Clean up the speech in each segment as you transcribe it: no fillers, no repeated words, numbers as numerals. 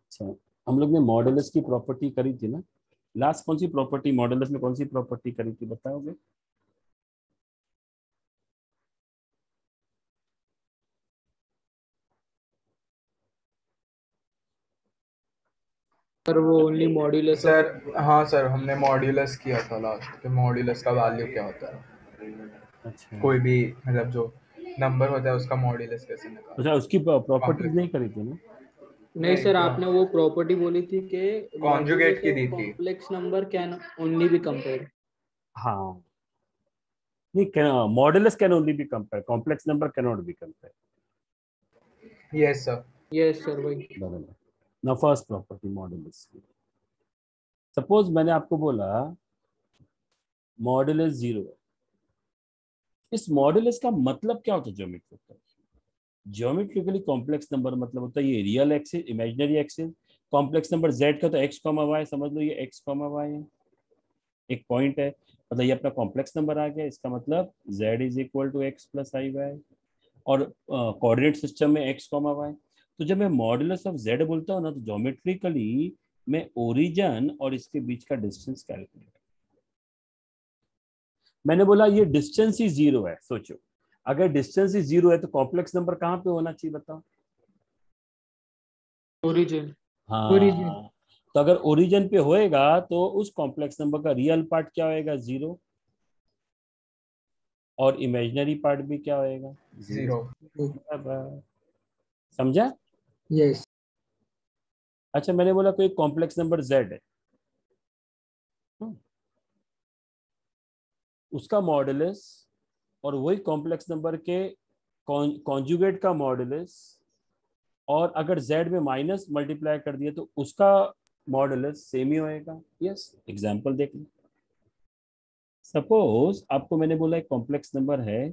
अच्छा, हम लोग ने मॉडुलस की प्रॉपर्टी करी थी ना लास्ट। कौन सी प्रॉपर्टी मॉडुलस में, कौन सी प्रॉपर्टी करी थी बताओगे? सर वो ओनली मॉड्यूलस ऑफ सर हाँ सर, हमने मॉड्यूलस किया था लास्ट, तो मॉड्यूलस का वैल्यू क्या होता है, अच्छा कोई भी मतलब जो नंबर होता है उसका मॉड्यूलस कैसे निकालते अच्छा, हैं। उसकी प्रॉपर्टीज कॉम्प्लेक्स, नहीं करी थी ना? नहीं सर, आपने नहीं वो प्रॉपर्टी बोली थी कि कॉन्जुगेट मॉड्यूलस की ऑफ दी थी। Complex number can only be compared. हाँ, नहीं, modulus can only be compare, complex number can not be compare. Yes sir. Yes sir, वही। बराबर। ना फर्स्ट प्रॉपर्टी मॉडुलस की। सपोज मैंने आपको बोला मॉडुलस 0 है। इस मॉडुलस का मतलब क्या होता है ज्योमेट्रिकली? ज्योमेट्रिकली कॉम्प्लेक्स नंबर मतलब होता है ये real axis, imaginary axis. Complex number z का तो x कॉमा वाई, समझ लो ये x कॉमा वाई है, एक पॉइंट है, मतलब ये अपना कॉम्प्लेक्स नंबर आ गया। इसका मतलब z is equal to X plus I Y, और कोऑर्डिनेट सिस्टम में x कॉमा वाई। तो जब मैं मॉडुलस ऑफ z बोलता हूँ ना, तो ज्योमेट्रिकली मैं ओरिजिन और इसके बीच का डिस्टेंस कैलकुलेट। मैंने बोला ये डिस्टेंस ही 0 है। सोचो, अगर डिस्टेंस ही 0 है तो कॉम्प्लेक्स नंबर कहाँ पे होना चाहिए बताओ? ओरिजिन। ओरिजिन। हाँ, तो अगर ओरिजिन पे होएगा तो उस कॉम्प्लेक्स नंबर का रियल पार्ट क्या होएगा? 0। और इमेजिनरी पार्ट भी क्या होएगा? 0। जीरो। बराबर। समझा? यस। अच्छा, मैंने बोला कोई कॉम्प्लेक्स नंबर z है, हम्म, उसका मॉडुलस और वही कॉम्प्लेक्स नंबर के कॉन्जुगेट का मॉडुलस, और अगर z में माइनस मल्टीप्लाई कर दिया तो उसका मॉडुलस सेम ही होएगा। यस, एग्जांपल देख लो। सपोज आपको मैंने बोला एक कॉम्प्लेक्स नंबर है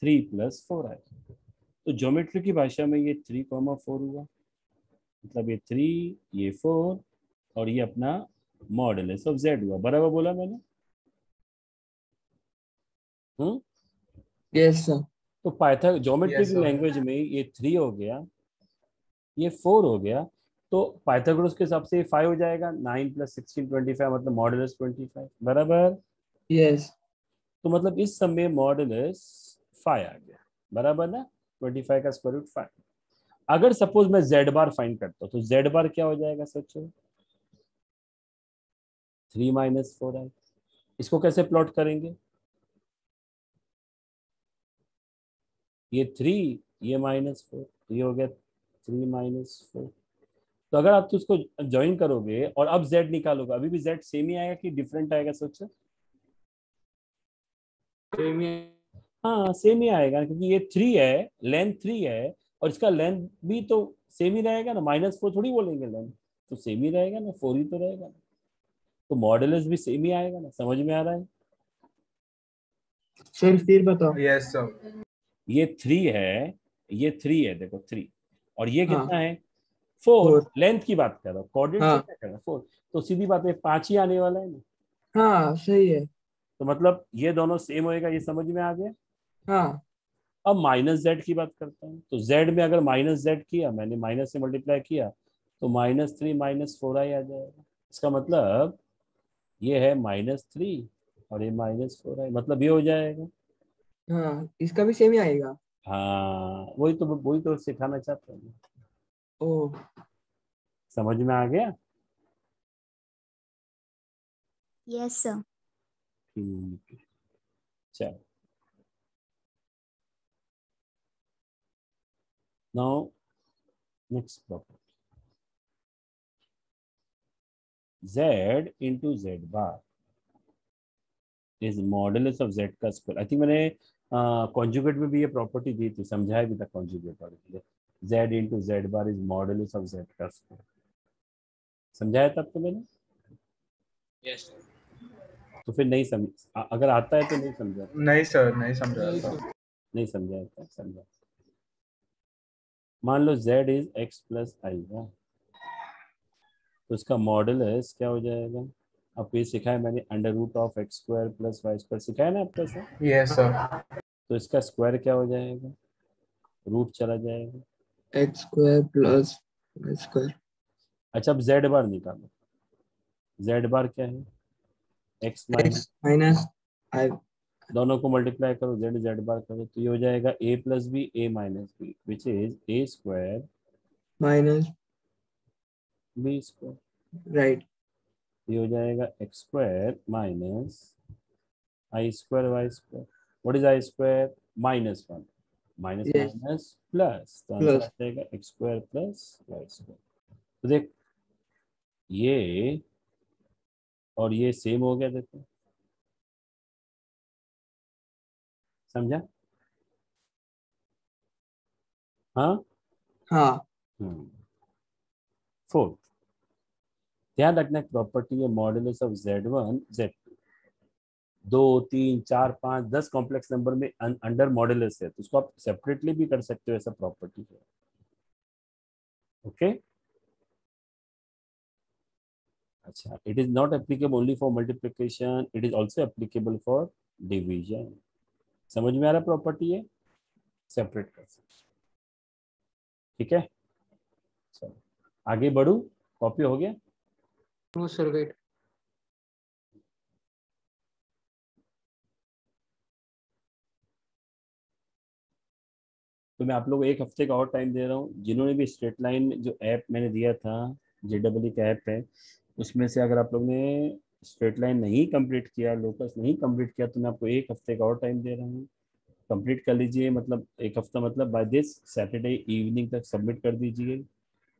3+4 है, तो ज्योमेट्री की भाषा में ये 3,4 हुआ, मतलब ये 3, ये 4, और ये अपना मॉडुलस ऑफ z हुआ। बराबर बोला मैंने? हम्म। Yes sir. तो पाइथन ज्योमेट्री यस की सर। लैंग्वेज में ये 3 हो गया, ये 4 हो गया, तो पाइथागोरस के हिसाब से ये 5 हो जाएगा। 9+16 25, मतलब मॉडुलस 25। बराबर। यस। तो मतलब इस समय मॉडुलस 5 आ गया। बराबर ना? 25 का स्क्वायर रूट 5। अगर सपोज मैं जेड बार फाइंड करता हूँ तो जेड बार क्या हो जाएगा? सोचो, 3-4 है। इसको कैसे प्लॉट करेंगे? ये 3, ये -4, ये हो गया 3-4। तो अगर आप तो उसको ज्वाइन करोगे और अब z निकालोगे, अभी भी z सेम ही आएगा कि डिफरेंट आएगा? सोचो। हाँ, सेम ही आएगा, क्योंकि ये 3 है, लेंथ 3 है, और इसका लेंथ भी तो सेम ही रहेगा ना। -4 थोड़ी बोलेंगे, लेंथ तो सेम ही रहेगा ना, 4 ही तो रहेगा ना। तो मॉडुलस भी सेम ही आएगा ना। समझ में आ रहा है? सर फिर बताओ। Yes sir. ये 3 है, ये 3 है, देखो 3, और ये हाँ। कितना है? 4। 4। लेंथ की बात कर रहा हूँ, कोऑर्डिनेट से हाँ। क्या कर रहा है? 4। तो सीधी बात है 5 ही आने वाला है ना। हाँ सही है। तो मतलब ये दोनों सेम होएगा, ये समझ में आ गया। हाँ। अब माइनस जेड की बात करता हूँ, तो जेड में अगर माइनस जेड किया, मैंने माइनस से मल्टीप्लाई किया, तो -3 -4 ही आ जाएगा। इसका मतलब ये है -3 और ये -4 है, मतलब ये हो जाएगा। हाँ, इसका भी सेम ही आएगा। हाँ, वही तो सिखाना चाहता हूँ। ओ। समझ में आ गया? Yes sir. ठीक है, चलो। Now next problem. z into Z bar is modulus of z का स्क्वायर। आई थिंक मैंने कॉन्जुगेट में भी ये प्रॉपर्टी दी थी, समझाया भी था कॉन्जुगेट वाले। z into Z bar is modulus of z का स्क्वायर, समझाया था आपको मैंने। यस। तो फिर नहीं समझ, अगर आता है तो नहीं समझा था। नहीं सर, नहीं समझा नहीं था। सर। नहीं समझाया था, समझा। मान लो z इज x प्लस आई है, तो इसका मॉडुलस क्या हो जाएगा? आपको ये सिखाया मैंने, √(x² + y², सिखाया ना आपको ऐसा। Yes sir. तो इसका स्क्वायर क्या हो जाएगा? रूट चला जाएगा। x² + स्क्वायर अच्छा अब जेड बार निकालो। जेड बार क्या है? एक्स एक्स माइनस, माइनस आई दोनों को मल्टीप्लाई करो, जेड जेड बार करो, तो ये हो जाएगा A plus B A minus B which is A square minus B square. Right ये हो जाएगा x square minus I square Y square. What is I square? -1, minus yes minus plus, तो answer आ प्लस जाएगा x square plus Y square. तो देख ये और ये सेम हो गया, देखो समझा? हाँ। हाँ फोर्थ, ध्यान रखना प्रॉपर्टी है modulus of Z1 Z2, 2 3 4 5 10 complex number में अंडर मॉड्यूलस है, तो उसको आप सेपरेटली भी कर सकते हो, ऐसा प्रॉपर्टी है। ओके अच्छा, it is not applicable only for multiplication, it is also applicable for division. समझ में आ रहा प्रॉपर्टी है? सेपरेट कर सकते, ठीक है। चलो आगे बढ़ू, कॉपी हो गया? नो सर वेट तो मैं आप लोग को एक हफ्ते का और टाइम दे रहा हूँ, जिन्होंने भी स्ट्रेट लाइन जो ऐप मैंने दिया था, JEE का ऐप है, उसमें से अगर आप लोग ने स्ट्रेट लाइन नहीं कंप्लीट किया, लोकस नहीं कंप्लीट किया, तो मैं आपको एक हफ्ते का और टाइम दे रहा हूँ, कंप्लीट कर लीजिए। मतलब एक हफ्ता मतलब बाय दिस सैटरडे इवनिंग तक सबमिट कर दीजिए,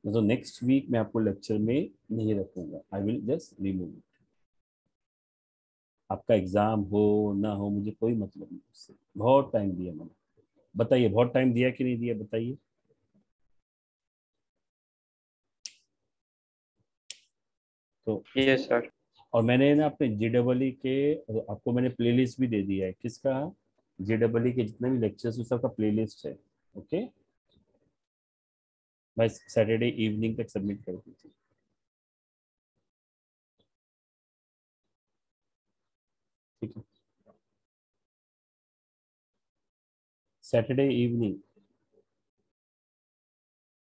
तो नेक्स्ट वीक मैं आपको लेक्चर में नहीं रखूंगा, I will just remove it. आपका एग्जाम हो ना हो मुझे कोई मतलब नहीं उससे, बहुत टाइम दिया मैंने, बताइए बहुत टाइम दिया कि नहीं दिया बताइए। तो यस सर। और मैंने ना अपने JEE के आपको मैंने प्लेलिस्ट भी दे दिया है, किसका? JEE के जितने भी लेक्चर्स सबका प्लेलिस्ट है। ओके भाई, सैटरडे इवनिंग तक सबमिट कर दीजिए, ठीक है? सैटरडे इवनिंग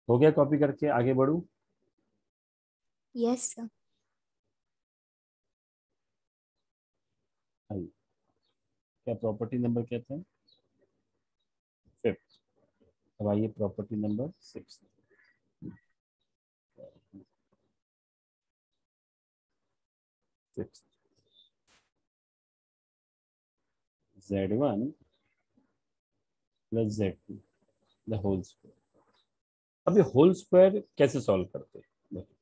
हो गया, कॉपी करके आगे बढ़ू। Yes, sir. आइए, क्या प्रॉपर्टी नंबर क्या था? 5th। अब आइए property number 6। Z1 plus Z2 the whole square. अब ये होल स्क्वायर कैसे सॉल्व करते हैं? देखो,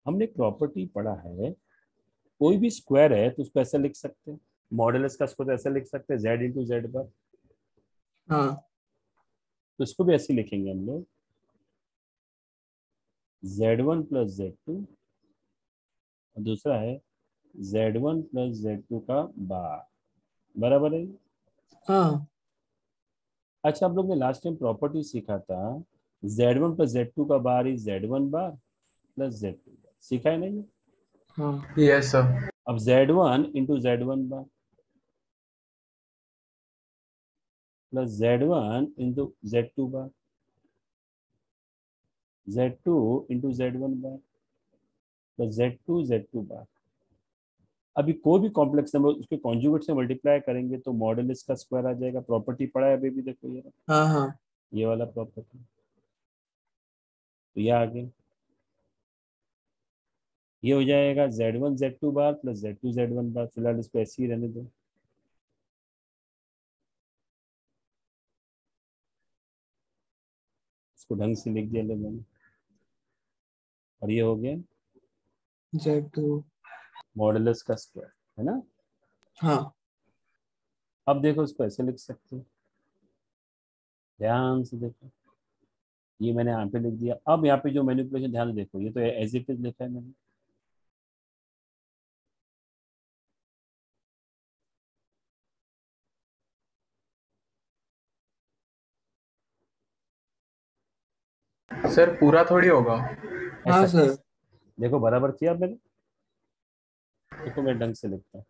हमने एक प्रॉपर्टी पढ़ा है, कोई भी स्क्वायर है तो उसको ऐसे लिख सकते हैं, मॉडुलस का स्क्वायर ऐसे लिख सकते हैं, Z इंटू जेड बार, हाँ तो इसको भी ऐसे लिखेंगे हम लोग, Z1 प्लस Z2, और दूसरा है Z1 प्लस Z2 का बार, बराबर है। हाँ अच्छा, आप लोग ने लास्ट टाइम प्रॉपर्टी सीखा था, Z1 प्लस Z2 का bar is Z1 bar plus Z2 बार, सीखा है नहीं? हाँ यस सर। अब Z1 इंटू Z1 बार प्लस Z1 इंटू Z2 बार, Z2 इंटू Z1 बार प्लस Z2 बार। अभी कोई भी कॉम्प्लेक्स नंबर उसके कॉन्जुगेट से मल्टीप्लाई करेंगे तो मॉडुलस का स्क्वायर आ जाएगा। प्रॉपर्टी पढ़ा है अभी भी, देखो हाँ हाँ ये वाला प्रॉपर्टी, तो ये आगे ये हो जाएगा Z1 Z2 बार प्लस Z2 Z1 बार। फिलहाल इसको ऐसे ही रहने दो, इसको ढंग से लिख दिया मैंने, और ये हो गया Z2 मॉडुलस का स्क्वायर, है ना? हाँ अब देखो इसको ऐसे लिख सकते हो, ध्यान से देखो, ये मैंने यहाँ पे लिख दिया। अब यहाँ पे जो मैनिपुलेशन ध्यान से देखो, ये तो एज इट इज लिखा है मैंने, सर पूरा थोड़ी होगा। हाँ ऐसा सर देखो, बराबर किया मैंने, देखो मैं ढंग से लिखता हूँ,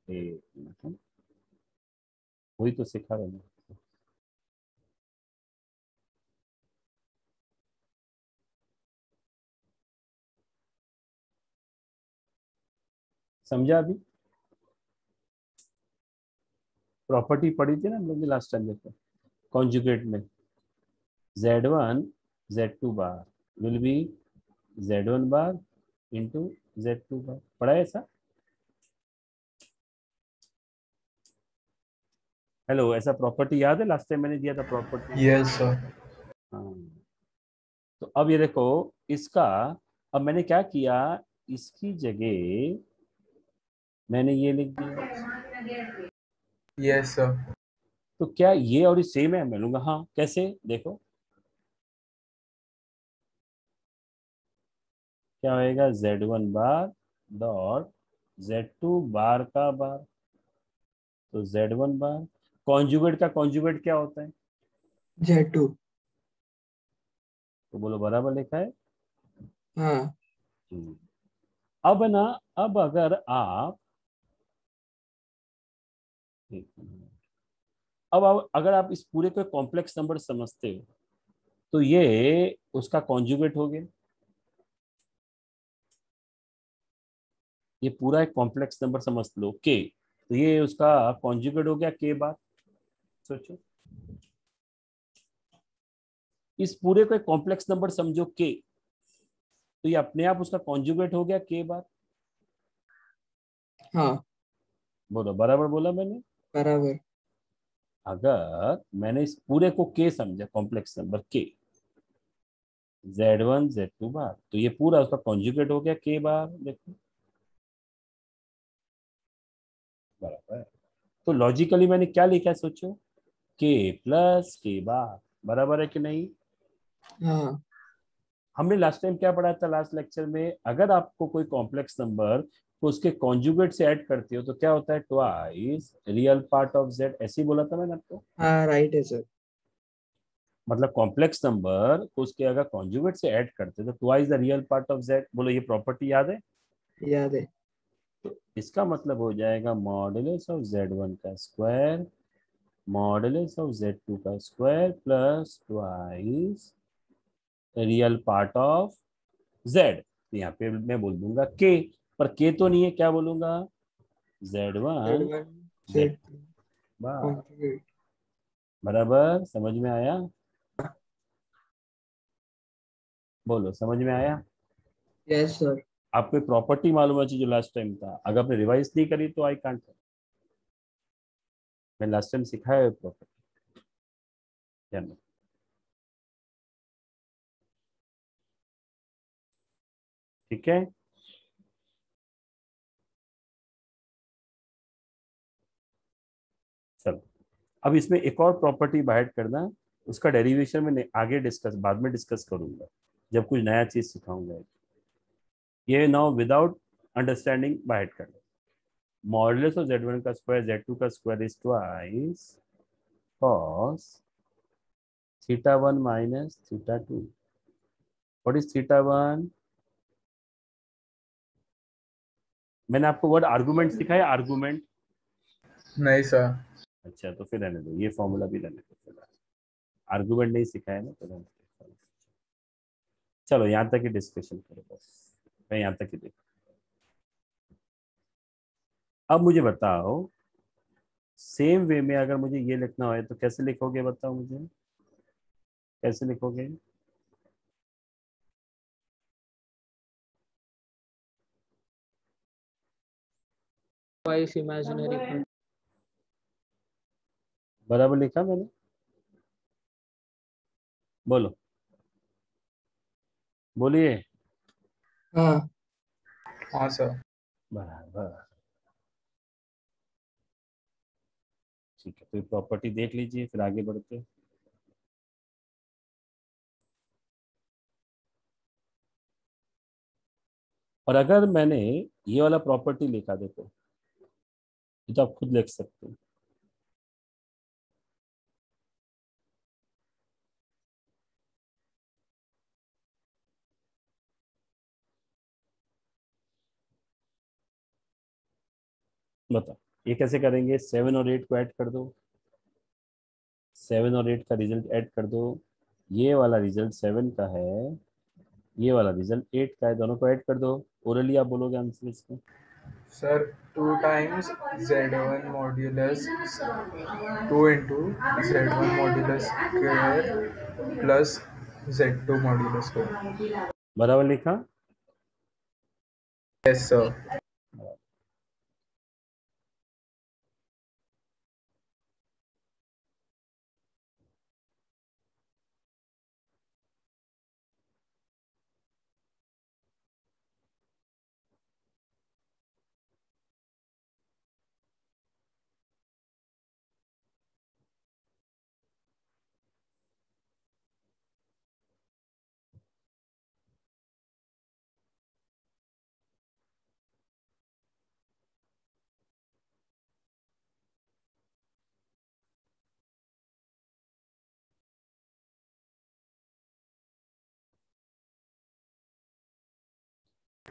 एक मिनट, वही तो सिखा रहा हूँ। समझा? अभी प्रॉपर्टी पढ़ी थी ना हम लोग ने लास्ट टाइम, देखो कॉन्जुगेट में Z1 Z2 bar will be Z1 bar into Z2 बार, पढ़ा है ऐसा? हेलो, ऐसा प्रॉपर्टी याद है? लास्ट टाइम मैंने दिया था प्रॉपर्टी। Yes sir. हाँ, तो अब ये देखो इसका, अब मैंने क्या किया, इसकी जगह मैंने ये लिख दिया। Yes sir. तो क्या ये और ये सेम है? मैं लूंगा हाँ, कैसे देखो क्या होएगा, Z1 बार डॉट Z2 बार का बार, तो Z1 बार कॉन्जुगेट का कॉन्जुगेट क्या होता है? Z2। तो बोलो बराबर लिखा है। हाँ। हम्म। अब ना, अब अगर आप एक मिनट, अब अगर आप इस पूरे को कॉम्प्लेक्स नंबर समझते हो तो ये उसका कॉन्जुगेट हो गया, ये पूरा एक कॉम्प्लेक्स नंबर समझ लो के, तो ये उसका कॉन्जुगेट हो गया के बार। सोचो इस पूरे को एक कॉम्प्लेक्स नंबर समझो के, तो ये अपने आप उसका कॉन्जुगेट हो गया के बार। हाँ। बोलो बराबर बोला मैंने? बराबर। अगर मैंने इस पूरे को के समझा, कॉम्प्लेक्स नंबर के Z1 Z2 बार, तो ये पूरा उसका कॉन्जुगेट हो गया के बार। देखो बराबर है। तो लॉजिकली मैंने क्या लिखा है सोचो, के प्लस के बार, बराबर है कि नहीं? हाँ। हमने लास्ट टाइम क्या पढ़ा था लास्ट लेक्चर में, अगर आपको कोई कॉम्प्लेक्स नंबर को उसके कॉन्जुगेट से ऐड करते हो तो क्या होता है, twice real part of Z, ऐसे ही बोला था मैंने आपको। हाँ राइट है सर। मतलब कॉम्प्लेक्स नंबर को उसके अगर कॉन्जुगेट से ऐड करते हो तो twice the real part of Z. बोलो ये प्रॉपर्टी याद है? याद है। तो इसका मतलब हो जाएगा मॉडुलस ऑफ Z1 का स्क्वायर मॉडुलस ऑफ Z2 का square plus twice real part of Z। यहाँ पे मैं बोल दूंगा के, पर के तो नहीं है, क्या बोलूंगा, Z1 Z1 Z Z2 बार। कॉन्जुगेट। बराबर समझ में आया? बोलो समझ में आया? Yes sir. आपको प्रॉपर्टी मालूम है जो लास्ट टाइम था, अगर आपने रिवाइज नहीं करी तो आई कांट। मैं लास्ट टाइम सिखाया है प्रॉपर्टी, ध्यान रखो। ठीक है, चलो अब इसमें एक और प्रॉपर्टी बाहर करना, उसका डेरिवेशन में आगे डिस्कस, बाद में डिस्कस करूंगा जब कुछ नया चीज सिखाऊंगा। ये नाउ विदाउट अंडरस्टैंडिंग बाहर करना, मॉडुलस ऑफ Z1 का स्क्वायर Z2 का square is twice cos θ1 minus θ2। What is θ1? मैंने आपको वर्ड आर्गुमेंट सिखाया, आर्गुमेंट। नहीं सर। अच्छा तो फिर रहने दो, ये फॉर्मूला भी रहने दो, आर्गुमेंट नहीं सिखाया ना तो रहने दो। चलो यहाँ तक ही डिस्कशन करो बस, मैं यहाँ तक ही देखो। अब मुझे बताओ सेम वे में अगर मुझे ये लिखना हो तो कैसे लिखोगे, बताओ मुझे कैसे लिखोगे? Twice imaginary part. बराबर लिखा मैंने? बोलो, बोलिए। हाँ। हाँ सर। बराबर, ठीक है, तो प्रॉपर्टी देख लीजिए फिर आगे बढ़ते हैं। और अगर मैंने ये वाला प्रॉपर्टी लिखा, देखो ये तो आप खुद लिख सकते हो, बताओ ये कैसे करेंगे, 7 और 8 को ऐड कर दो, 7 और 8 का रिजल्ट ऐड कर दो, ये वाला रिजल्ट 7 का है, ये वाला रिजल्ट 8 का है, दोनों को ऐड कर दो। ओरली आप बोलोगे आंसर इसका, sir 2 times Z1 modulus 2 into Z1 modulus square plus Z2 modulus square. बराबर लिखा। Yes sir.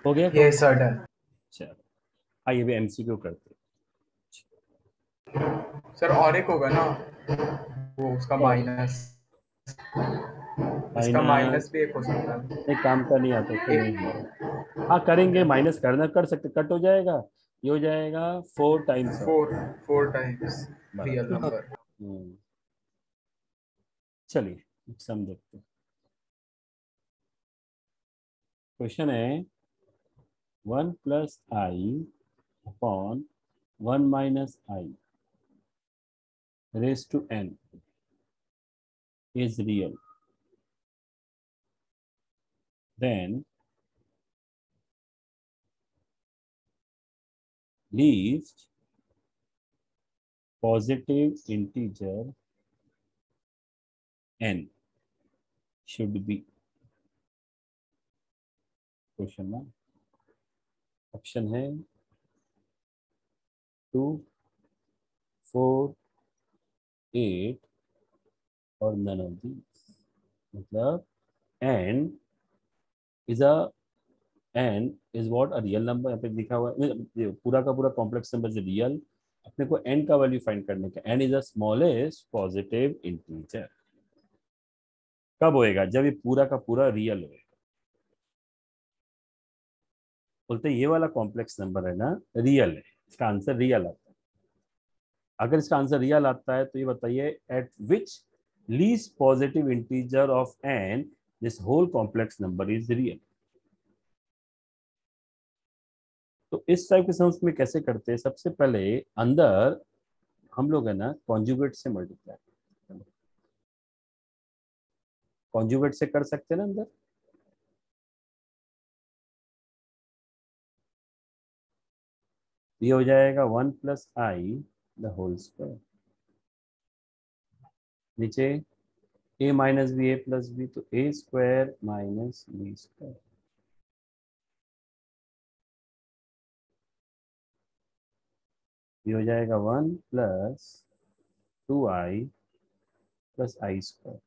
हो गया यस सर डन। चलो आइए भी एमसीक्यू करते सर और एक होगा ना, वो उसका माइनस, इसका माइनस। माइनस भी एक हो सकता है। नहीं काम का नहीं आता तो नहीं होगा। हाँ करेंगे, माइनस करना कर सकते, कट हो जाएगा, ये हो जाएगा 4 टाइम्स ऑफ। 4 टाइम्स रियल बराबर। हाँ नंबर। चलिए सम देखते हैं। क्वेश्चन है 1 plus I upon 1 minus I raise to n is real, then least positive integer n should be। Question ना ऑप्शन है 2, 4, 8 और none of these। मतलब n is a n is what a real number, यहाँ पे लिखा हुआ है ये पूरा का पूरा कॉम्प्लेक्स नंबर इज रियल। अपने को n का वैल्यू फाइंड करने का, n is the smallest positive integer. कब होएगा? जब ये पूरा का पूरा रियल होएगा। बोलते ये वाला कॉम्प्लेक्स नंबर है ना रियल है, इसका आंसर रियल आता है। अगर इसका आंसर रियल आता है तो ये बताइए at which least positive integer of n this whole complex number is real. तो इस टाइप के सम्स में कैसे करते हैं? सबसे पहले अंदर हम लोग है ना कॉन्जुगेट से मल्टीप्लाई, कॉन्जुगेट से कर सकते हैं ना अंदर। ये हो जाएगा 1 plus I the whole square, नीचे a minus B A plus B, तो A square minus B square. ये हो जाएगा 1 plus 2i plus I square.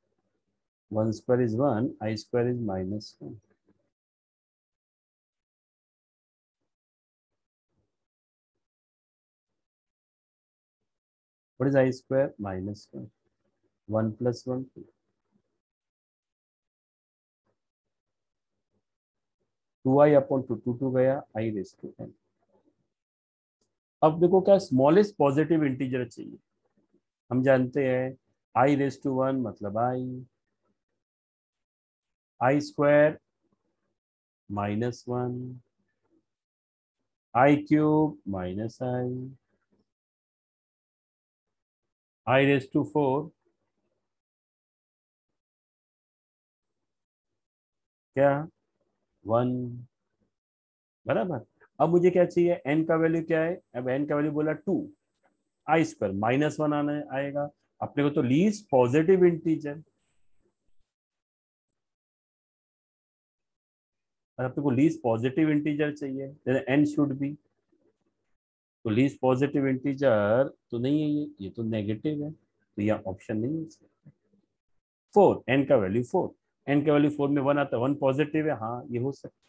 1 square is 1, I square is -1। What is I square? -1। 1 plus 1 2, 2i upon 2, 2 गया, आई raise to n। अब देखो क्या smallest positive integer चाहिए। हम जानते हैं आई रेज टू 1 मतलब I square -1, I cube I raise to 4 क्या 1। बराबर। अब मुझे क्या चाहिए? n का वैल्यू क्या है? अब n का वैल्यू बोला 2, आई स्क्वायर -1 आने आएगा। अपने को तो लीस्ट पॉजिटिव इंटीजर, और अपने को लीस्ट पॉजिटिव इंटीजर चाहिए, n शुड बी। तो लीस्ट पॉजिटिव इंटीजर तो नहीं है ये तो नेगेटिव है, तो यह ऑप्शन नहीं है। 4, n का वैल्यू 4, n का वैल्यू 4 में 1 आता है, 1 पॉजिटिव है, हाँ ये हो सकता है।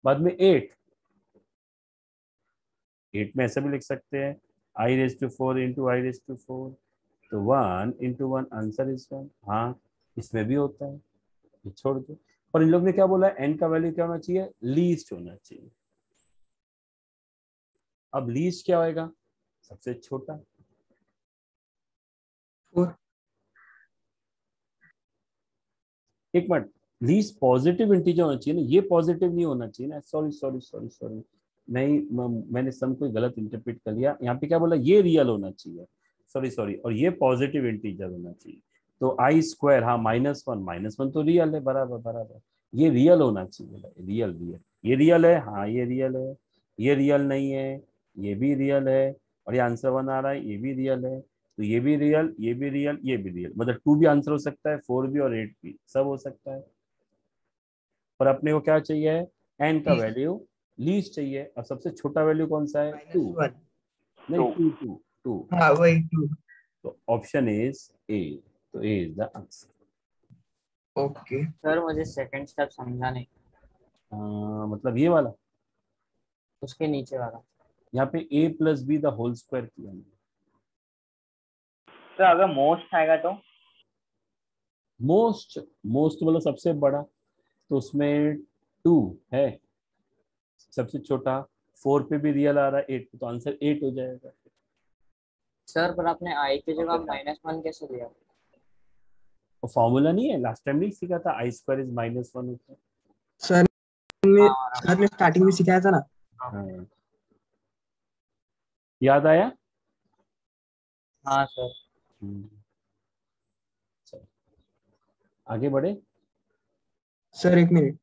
बाद में 8 में ऐसा भी लिख सकते हैं I raise to 4 into I raise to 4, तो 1 इंटू 1 आंसर इज 1। हाँ इसमें भी होता है, ये छोड़ दो। और इन लोग ने क्या बोला? n का वैल्यू क्या होना चाहिए? लीस्ट होना चाहिए। अब लीस्ट क्या होएगा? सबसे छोटा। 4। एक मिनट, लीस्ट पॉजिटिव इंटीजर होना चाहिए ना, ये पॉजिटिव नहीं होना चाहिए ना। सॉरी सॉरी सॉरी सॉरी, मैंने सम को गलत इंटरप्रेट कर लिया। यहाँ पे क्या बोला? ये रियल होना चाहिए, सॉरी सॉरी, और ये पॉजिटिव इंटीजर होना चाहिए। तो आई स्क्वायर, हाँ -1 तो रियल है, बराबर बराबर। ये रियल होना चाहिए, रियल रियल। ये रियल है, हाँ ये रियल है। ये रियल नहीं है, ये भी रियल है। और ये आंसर 1 आ रहा है, ये भी रियल है। तो ये भी रियल, ये भी रियल, ये भी रियल, मतलब 2 भी आंसर हो सकता है, 4 भी और 8 भी, सब हो सकता है। पर अपने को क्या चाहिए? एन का वैल्यू लीस्ट चाहिए। और सबसे छोटा वैल्यू कौन सा है? 2। -1। नहीं, 2 2 2। हाँ वही 2। तो ऑप्शन इज ए। तो A is the answer. Okay. Sir मुझे सेकंड स्टेप समझा नहीं, मतलब ये वाला, उसके नीचे वाला। यहाँ पे a plus B the whole square किया हमने। सर अगर मोस्ट आएगा तो? मोस्ट, मोस्ट मतलब सबसे बड़ा, तो उसमें 2 है। सबसे छोटा 4 पे भी रियल आ रहा है, 8 पे, तो आंसर 8 हो जाएगा। सर पर आपने आई की जगह -1 कैसे दिया? और फॉर्मूला नहीं है, लास्ट टाइम नहीं सीखा था, आई स्क्वायर इज -1 होता है। सर ने हाँ सर ने स्टार्टिंग में सिखाया था ना। हाँ, याद आया? हाँ सर। हम्म, चलो, आगे बढ़े। Sir 1 minute.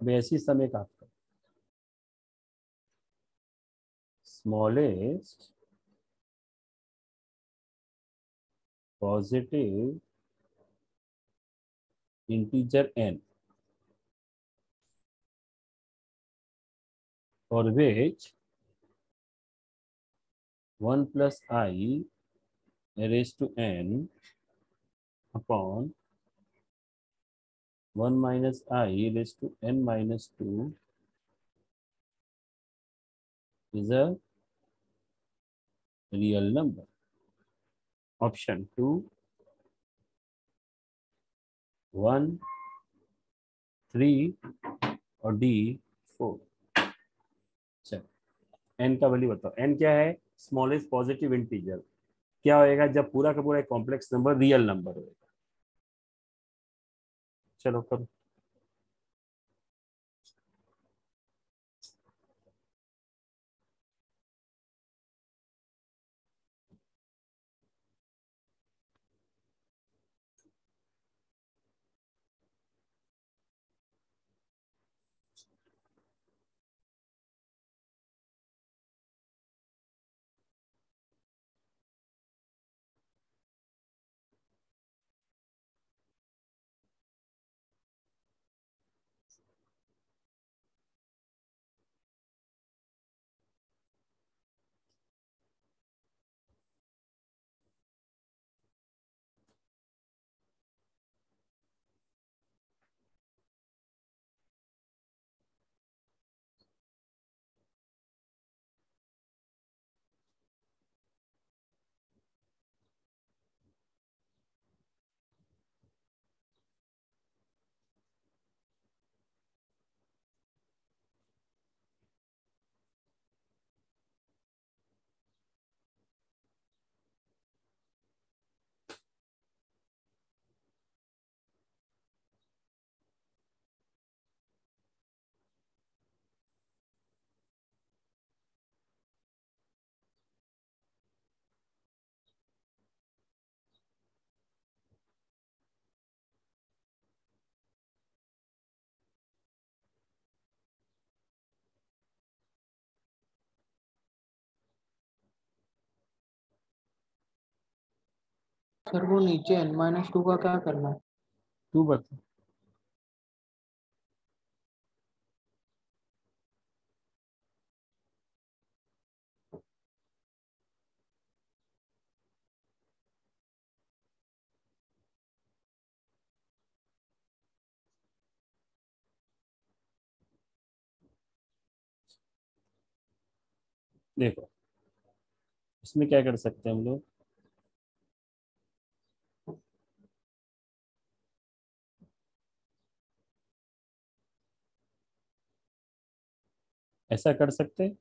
अब ऐसी समय का आपका smallest positive integer n for which 1 plus I raised to n upon 1 minus I raised to n minus 2 is a real number. Option 2, 1, 3 और D 4। चलो, n का वैल्यू बताओ। n क्या है? Smallest positive integer. क्या होएगा जब पूरा का पूरा एक कॉम्प्लेक्स नंबर रियल नंबर होएगा? चलो करो। सर वो नीचे n-2 का क्या करना है? तू बता। देखो, इसमें क्या कर सकते हैं हम लोग? ऐसा कर सकते हैं?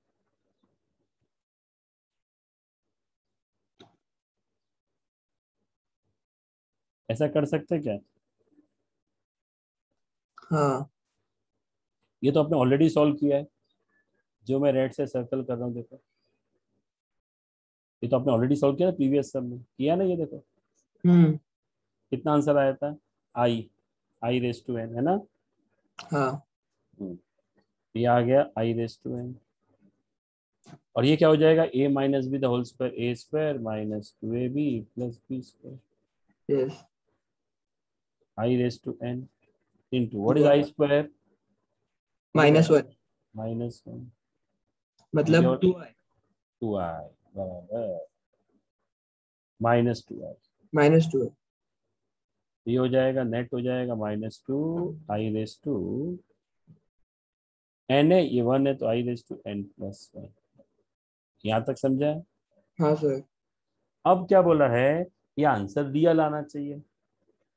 ऐसा कर सकते हैं क्या? हाँ ये तो आपने ऑलरेडी सॉल्व किया है, जो मैं रेड से सर्कल कर रहा हूँ, देखो ये तो आपने ऑलरेडी सॉल्व किया ना, प्रीवियस सब में किया ना, ये देखो कितना आंसर आया था, आई रेस टू एन, है ना? हाँ ये आ गया आई रेस टू एन, और ये क्या हो जाएगा, A minus B the whole square, A square minus 2ab plus B square, yes I raise to N into what is I square, -1 -1, मतलब 2i 2i बराबर -2i, -2 ये हो जाएगा, नेट हो जाएगा -2 आई रेस टू एन है, ये 1 है तो आई रेस टू एन प्लस 1। यहाँ तक समझा है? हाँ सर अब क्या बोला है, ये आंसर दिया लाना चाहिए,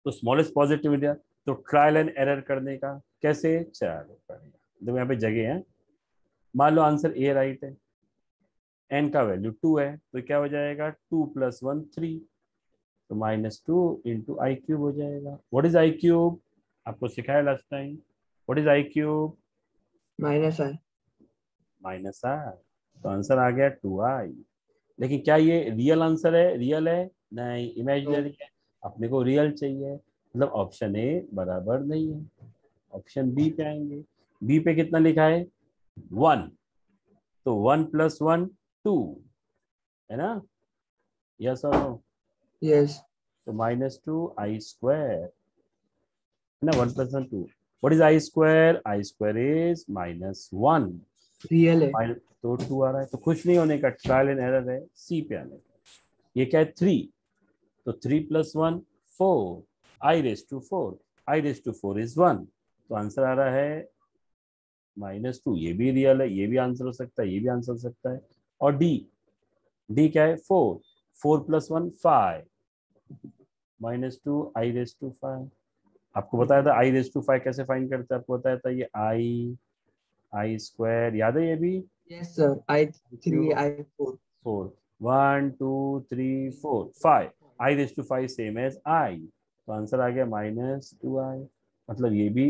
तो स्मॉलेस्ट पॉजिटिव इंडिया, तो ट्रायल एंड एरर करने का कैसे, चलो बढ़िया, देखो यहाँ पे जगह है, मान लो आंसर ए राइट है, एन का वैल्यू 2 है, तो क्या हो जाएगा 2 + 1 3, तो -2 इंटू आई क्यूब हो जाएगा। व्हाट इज आई क्यूब, आपको सिखाया last time, what is I cube, -i -i, तो आंसर आ गया 2i। लेकिन क्या ये रियल आंसर है, रियल है नहीं, इमेजिनरी है, अपने को रियल चाहिए, मतलब ऑप्शन ए बराबर नहीं है, ऑप्शन बी पे आएंगे। बी पे कितना लिखा है, 1, तो 1 + 1 2, है ना, यस और नो, यस तो -2i² है ना, 1 + 1 2, what is I square is -1, real है तो 2 आ रहा है, तो खुश नहीं होने का, ट्रायल एंड एरर है, सी पे आने का। ये क्या है 3, तो 3 + 1 4, आई रेस टू 4 इज 1, तो आंसर आ रहा है -2, ये भी रियल है, ये भी आंसर हो सकता है, ये भी आंसर हो सकता है। और डी, डी क्या है 4, 4 + 1 5, -2 आई रेस टू 5, आपको बताया था आई रेस टू 5 कैसे फाइंड करते हैं, आपको बताया था ये आई स्क्वायर, याद है ये भी, yes sir i3 i4 4 1 2 3 4 5, I raise to 5 same as I, तो आंसर आ गया -2i, मतलब ये भी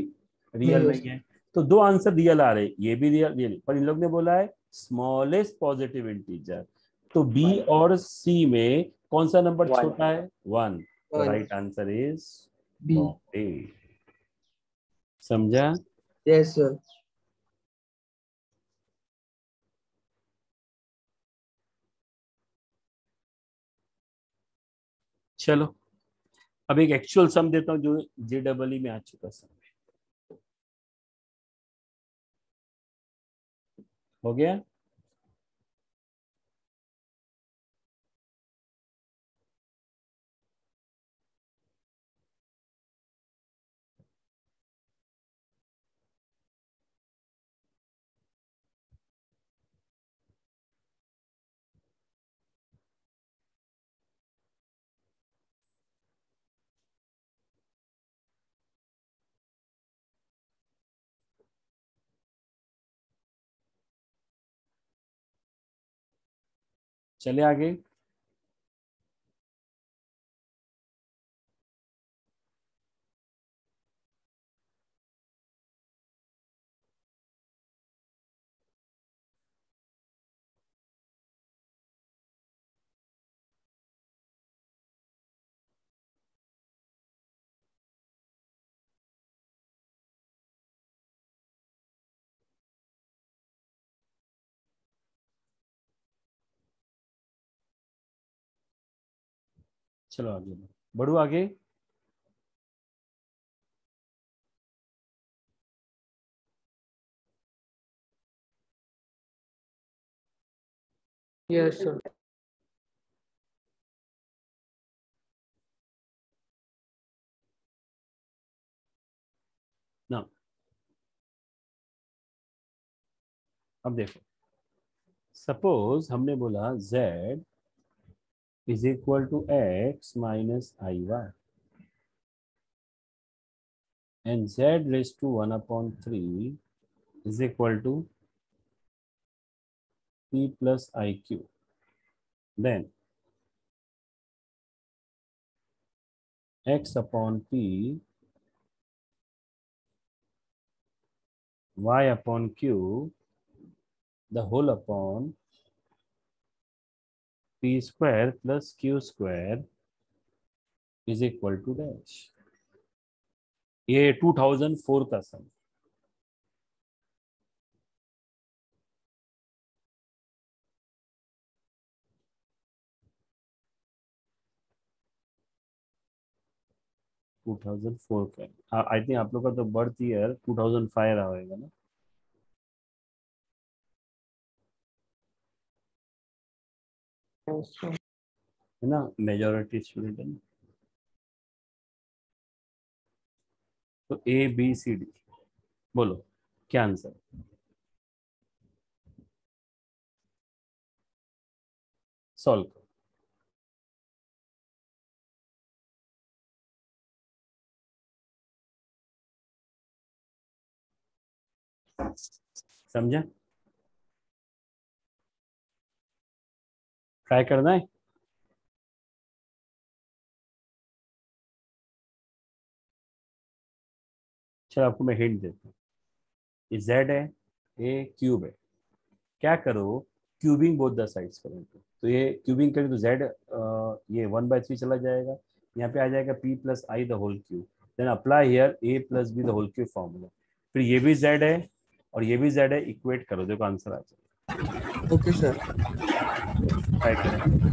रियल नहीं हो नहीं है। तो दो आंसर रियल आ रहे, ये भी रियल रियल, पर इन लोग ने बोला है स्मॉलेस्ट पॉजिटिव इंटीजर, तो बी और सी में कौन सा नंबर छोटा है, 1, तो 1 right answer is B not A. समझा? यस सर चलो अब एक एक्चुअल सम देता हूँ जो JEE में आ चुका सम, हो गया। चले आगे, चलो आगे बढ़ो आगे। यस सर ना अब देखो, सपोज हमने बोला z is equal to x minus IY and z raise to 1/3 is equal to p plus iq, then x upon p y upon q the whole upon p square plus q square is equal to dash. ये 2004 का सम। To 2004 का I think आप लोग का तो birth year 2005 रहा होगा ना। Yes, sir. है ना, मेजोरिटी स्टूडेंट है ना। तो ए बी सी डी, बोलो क्या आंसर। सॉल्व करो। समझा, ट्राई करना है। चलो आपको मैं हिंट देता हूँ। ये जेड है, ये क्यूब है। क्या करो, क्यूबिंग बोथ द साइड्स करेंगे। तो ये क्यूबिंग करें तो जेड ये 1/3 चला जाएगा, यहाँ पे आ जाएगा p plus I the whole cube. Then apply here a plus B the whole cube formula. फिर ये भी जेड है और ये भी जेड है, इक्वेट करो, देखो आंसर आ जाएगा। Okay, sir. ट्राई करें।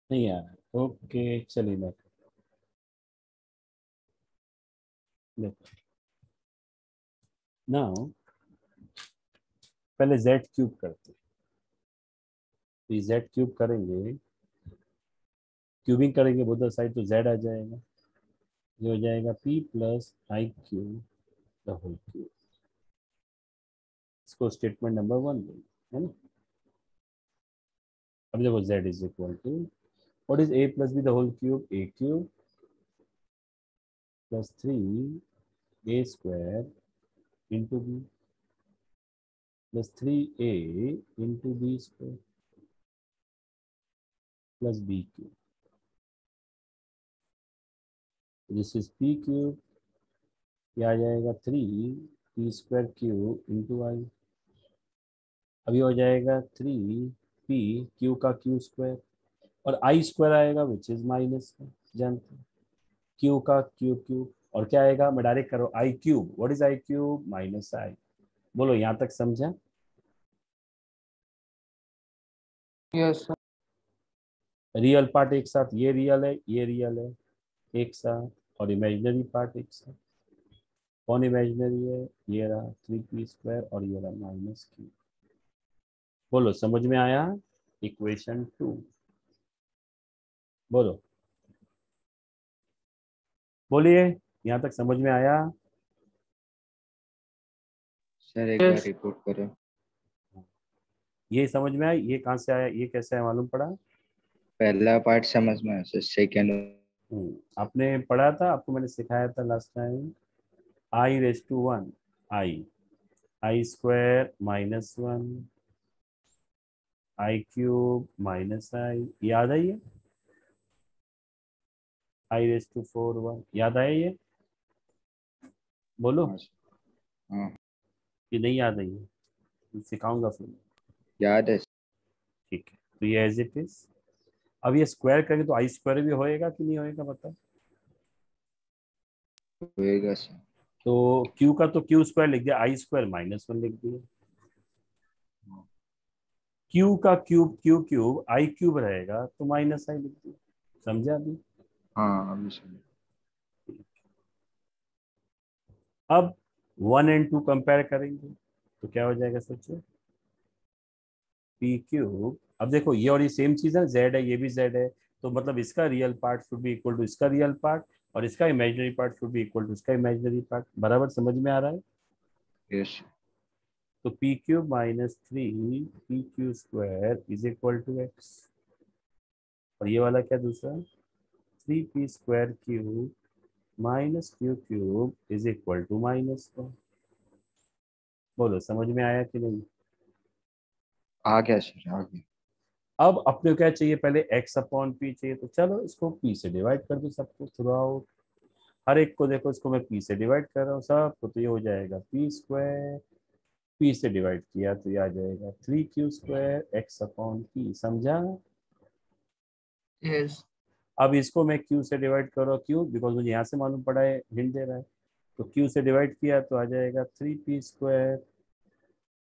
नहीं यार, ओके चलिए नाउ पहले z क्यूब करते हैं। तो ये z क्यूब करेंगे, क्यूबिंग करेंगे बोथ साइड, तो z आ जाएगा। ये हो जाएगा p plus I cube the whole cube. इसको स्टेटमेंट नंबर 1 है ना। अब देखो z is equal to what is a plus b the whole cube, a cube plus 3a square into b plus 3a into b square plus b cube. This is p cube, ये आ जाएगा 3p square cube into आई। अभी हो जाएगा 3p Q का Q square और आई square आएगा which is minus, जानते हैं क्यू का क्यू क्यूब। और क्या आएगा, मैं डायरेक्ट करो I cube, what is I cube minus I. बोलो यहाँ तक समझा। Yes sir. रियल पार्ट एक साथ, ये रियल है ये रियल है एक साथ, और इमेजिनरी पार्ट एक साथ। कौन इमेजिनरी है, ये रहा 3p स्क्वायर और ये रहा माइनस क्यू। बोलो समझ में आया। इक्वेशन 2 बोलो, बोलिए यहाँ तक समझ में आया। सर एक Yes. बार रिपोर्ट करो। ये समझ में आया, ये कहाँ से आया, ये कैसे है मालूम पड़ा। पहला पार्ट समझ में आया सर, सेकेंड आपने पढ़ा था, आपको मैंने सिखाया था last time. I raise to 1 I square minus 1 I cube minus I, याद है ये। आई रेस टू 4 1, याद आया ये, बोलो। हाँ ये नहीं याद है ये, सिखाऊंगा फिर। याद है। ठीक है, तो ये एज इट इज। अब ये स्क्वायर करेंगे तो आई स्क्वायर भी होएगा कि नहीं होएगा बताओ। होएगा सर। तो क्यू का तो क्यू स्क्वायर लिख दिया, आई स्क्वायर माइनस 1 लिख दिया। क्यू का क्यूब क्यू क्यूब आई क्यूब रहेगा तो माइनस आई लिख दिया, समझा अभी। हाँ अभी समझ। अब 1 एंड 2 कंपेयर करेंगे तो क्या हो जाएगा सोचो, पी क्यूब। अब देखो ये और ये सेम चीज है, जेड है ये भी जेड है, तो मतलब इसका real part should be equal to इसका रियल पार्ट और इसका imaginary part should be equal to इसका इमेजिनरी पार्ट। बराबर समझ में आ रहा है। यस तो P cube minus 3 P Q square is equal to X, और ये वाला क्या दूसरा 3p square cube minus Q cube is equal to minus 1। बोलो समझ में आया कि नहीं। आ गया सर, आ गया। अब अपने को क्या चाहिए, पहले x अपॉन p चाहिए, तो चलो इसको p से डिवाइड कर दो सबको थ्रू आउट। हर एक को देखो, इसको मैं p से डिवाइड कर रहा हूँ सबको, तो ये हो जाएगा p स्क्वायर, p से डिवाइड किया तो ये आ जाएगा 3q square x upon p, समझा। यस। अब इसको मैं q से डिवाइड कर रहा हूँ, क्यों, बिकॉज मुझे यहाँ से मालूम पड़ा है, हिंट दे रहा है। तो q से डिवाइड किया तो आ जाएगा 3p square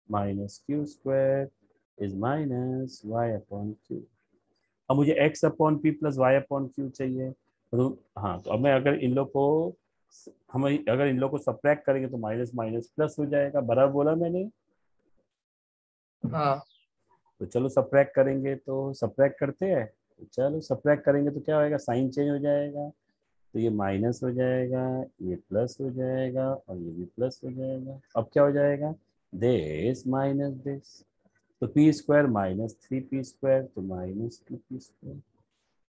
minus Q square is minus Y upon Q. अब मुझे x upon P plus Y upon Q चाहिए, तो हाँ, तो अब मैं अगर इन लोग को हम अगर इन लोग को सब्ट्रैक्ट करेंगे तो माइनस माइनस प्लस हो जाएगा, बराबर बोला मैंने। हाँ। तो चलो सब्ट्रैक्ट करेंगे, तो सब्ट्रैक्ट करते हैं, तो चलो सब्ट्रैक्ट करेंगे तो क्या होएगा, साइन चेंज हो जाएगा, तो ये माइनस हो जाएगा, ये प्लस हो जाएगा और ये भी प्लस हो जाएगा। अब क्या हो जाएगा, दिस माइनस दिस, तो P square minus 3p square तो minus 2p square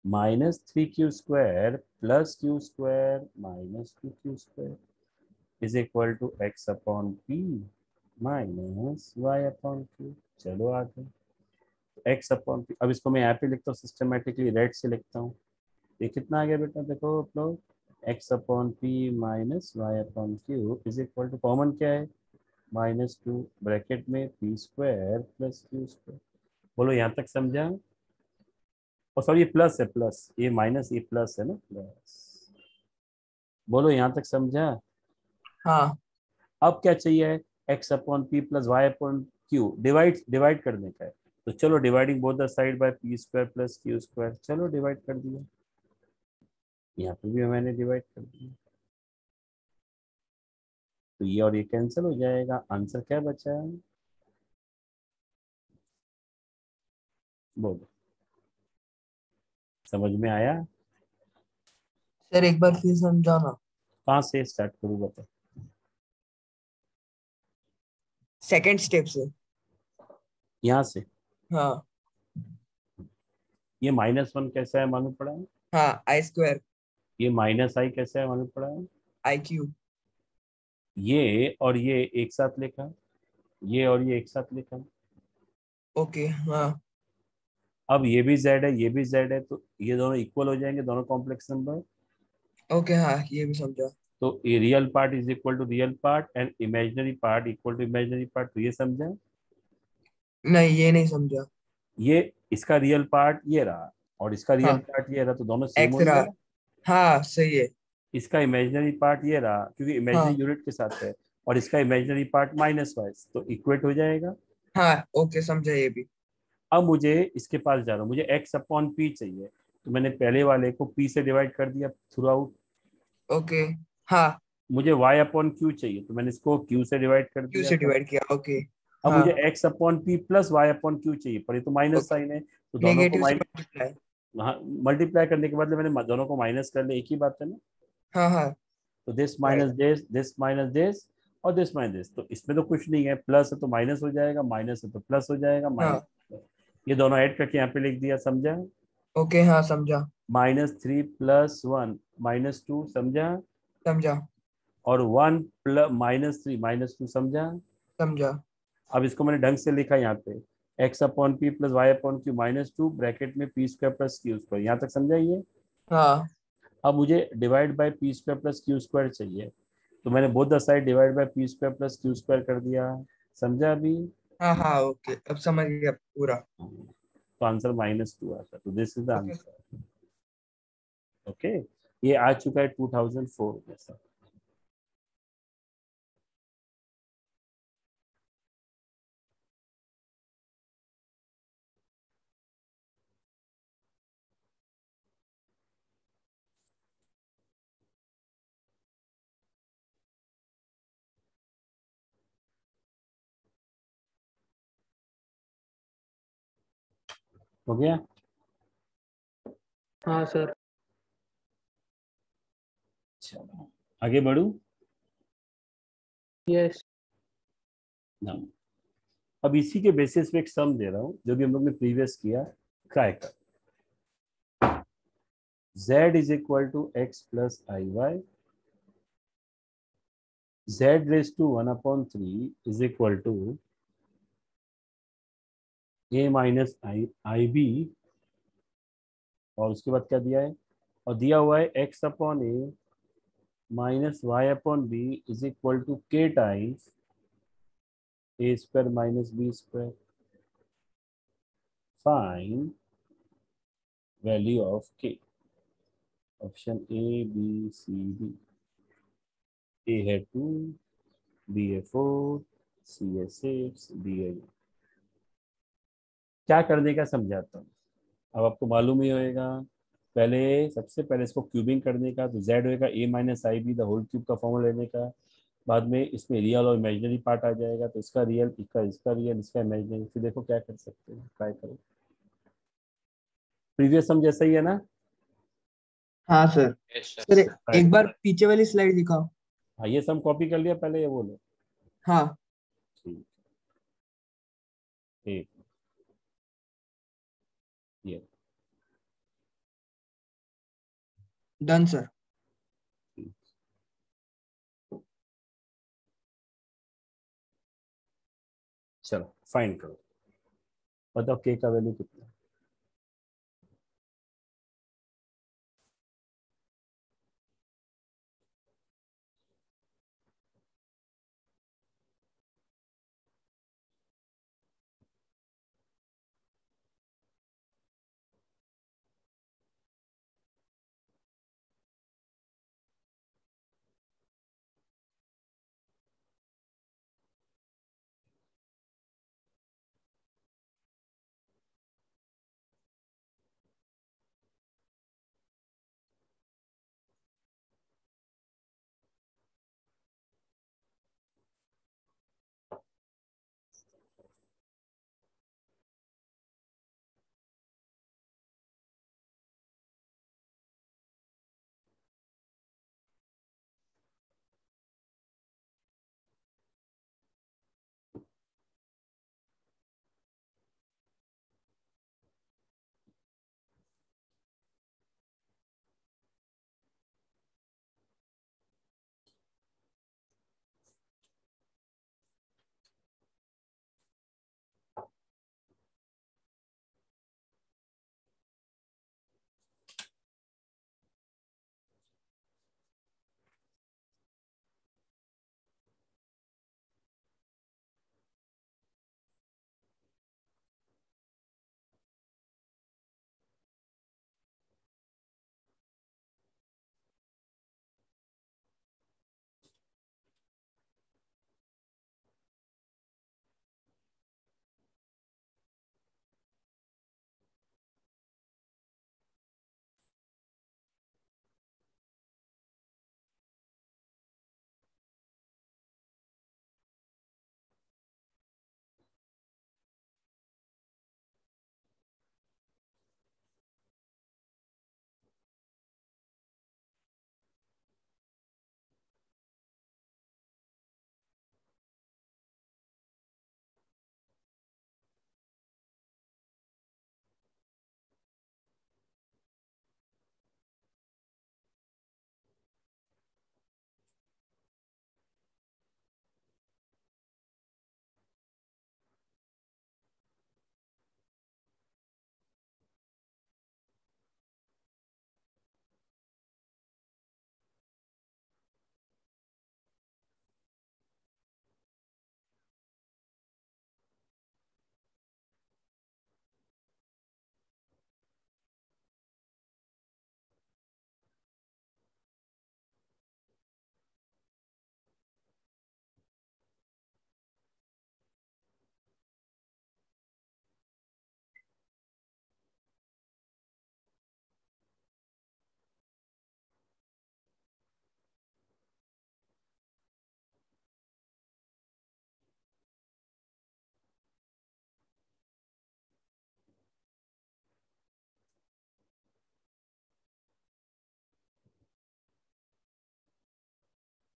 minus 3q square plus Q square minus 2q square is equal to X upon P minus Y upon Q. चलो आगे, एक्स अपॉन पी, अब इसको मैं यहाँ पे लिखता हूँ सिस्टमेटिकली, रेड से लिखता हूँ। ये कितना आ गया बेटा, देखो आप लोग, X upon P minus Y upon Q is equal to, common क्या है -2 ब्रैकेट में P square plus Q square. बोलो यहाँ तक समझा। और सॉरी ये प्लस है, प्लस ये माइनस ये प्लस है ना, प्लस। बोलो यहाँ तक समझा। हाँ। अब क्या चाहिए, X upon P plus Y upon Q, divide divide करने का है, तो चलो dividing both the side by P square plus Q square, चलो डिवाइड कर दिया, यहाँ पे भी मैंने डिवाइड कर दिया, तो ये और ये कैंसिल हो जाएगा, आंसर क्या बचा है, बोलो, समझ में आया? सर एक बार फिर समझाना। कहाँ से स्टार्ट करूँ बता? सेकंड स्टेप से। यहाँ से। हाँ ये -1 कैसा है मालूम पड़ा है? हाँ, आई स्क्वायर ये -i कैसा है मालूम पड़ा है? आई क्यूब। ये और ये एक साथ लिखा, ये और ये एक साथ लिखा, ओके हाँ। अब ये भी z है, ये भी z है, तो ये दोनों इक्वल हो जाएंगे, दोनों कॉम्प्लेक्स नंबर। ओके हाँ, ये भी समझा। तो A real part is equal to real part and imaginary part equal to imaginary part, तो ये समझा? नहीं, ये नहीं समझा। ये इसका रियल पार्ट ये रहा और इसका रियल हाँ, पार्ट ये रहा, तो दोनों सेम एक्स हो रहा। गया। हाँ सही है। इसका इमेजिनरी पार्ट ये रहा क्योंकि इमेजिनरी हाँ यूनिट के साथ है, और इसका इमेजिनरी पार्ट -y, तो इक्वेट हो जाएगा। हाँ, ओके समझा ये भी। अब मुझे इसके पास जा रहा हूँ, मुझे x अपॉन पी चाहिए, तो मैंने पहले वाले को p से डिवाइड कर दिया थ्रू आउट। ओके हाँ, मुझे y अपॉन क्यू चाहिए, तो मैंने इसको q से डिवाइड कर क्यू दिया से था। डिवाइड किया। ओके अब हाँ, मुझे x upon P plus y upon Q चाहिए, पर ये तो माइनस ओके। साइन है, तो दोनों को नेगेटिव से मल्टीप्लाई। हाँ मल्टीप्लाई करने के बदले मैंने दोनों को माइनस कर लिया, एक ही बात है ना। हाँ हाँ तो this right. Minus this minus this और दिस माइनस दिस, तो इसमें तो कुछ नहीं है, प्लस है तो माइनस हो जाएगा, माइनस है तो प्लस हो जाएगा, हाँ माइनस, ये दोनों ऐड करके यहाँ पे लिख दिया, समझा? ओके हाँ समझा। -3 + 1 -2, समझा? समझा और 1 + -3 -2, समझा? समझा। अब इसको मैंने ढंग से लिखा यहाँ पे, x upon P plus Y upon Q -2 bracket में P square plus Q square, यहाँ तक समझा ये? हाँ अब मुझे divide by P square plus Q square चाहिए, तो मैंने both the side divide by P square plus Q square कर दिया, समझा अभी? हाँ हाँ, ओके अब समझ गया पूरा। तो आंसर -2 आता, तो this is the okay. Answer. Okay, ये आ चुका है 2004 में सर। हो गया? हाँ सर। चलो आगे बढ़ू यस। ना। अब इसी के बेसिस पे एक सम दे रहा हूँ, जो भी हम लोग ने प्रीवियस किया, ट्राई कर। z is equal to x plus I Y, z⁻1/3 is equal to a minus I B, और उसके बाद क्या दिया है, और दिया हुआ है x upon A minus Y upon B is equal to k times a square minus B square, find value of k। Option A B C D, A है 2, बी है 4, सी है 6, डी है। क्या करने का समझाता हूँ, अब आपको मालूम ही होएगा। पहले सबसे पहले इसको क्यूबिंग करने का, तो z होएगा a minus I B the whole cube का फॉर्मूला लेने का, बाद में इसमें रियल और इमेजिनरी पार्ट आ जाएगा, तो इसका रियल, इसका रियल, इसका इमेजिनरी, फिर देखो क्या कर सकते हैं, ट्राई करो। प्रीवियस सम जैसा ही है ना? हाँ सर। सर Try एक करो। बार पीछे वाली स्लाइड दिखाओ। हाँ ये सम कॉपी कर लिया पहले, ये बोलो। हाँ ठीक, एक ये डन सर। ठीक। चलो फाइंड करो, बताओ के का वैल्यू कितना है।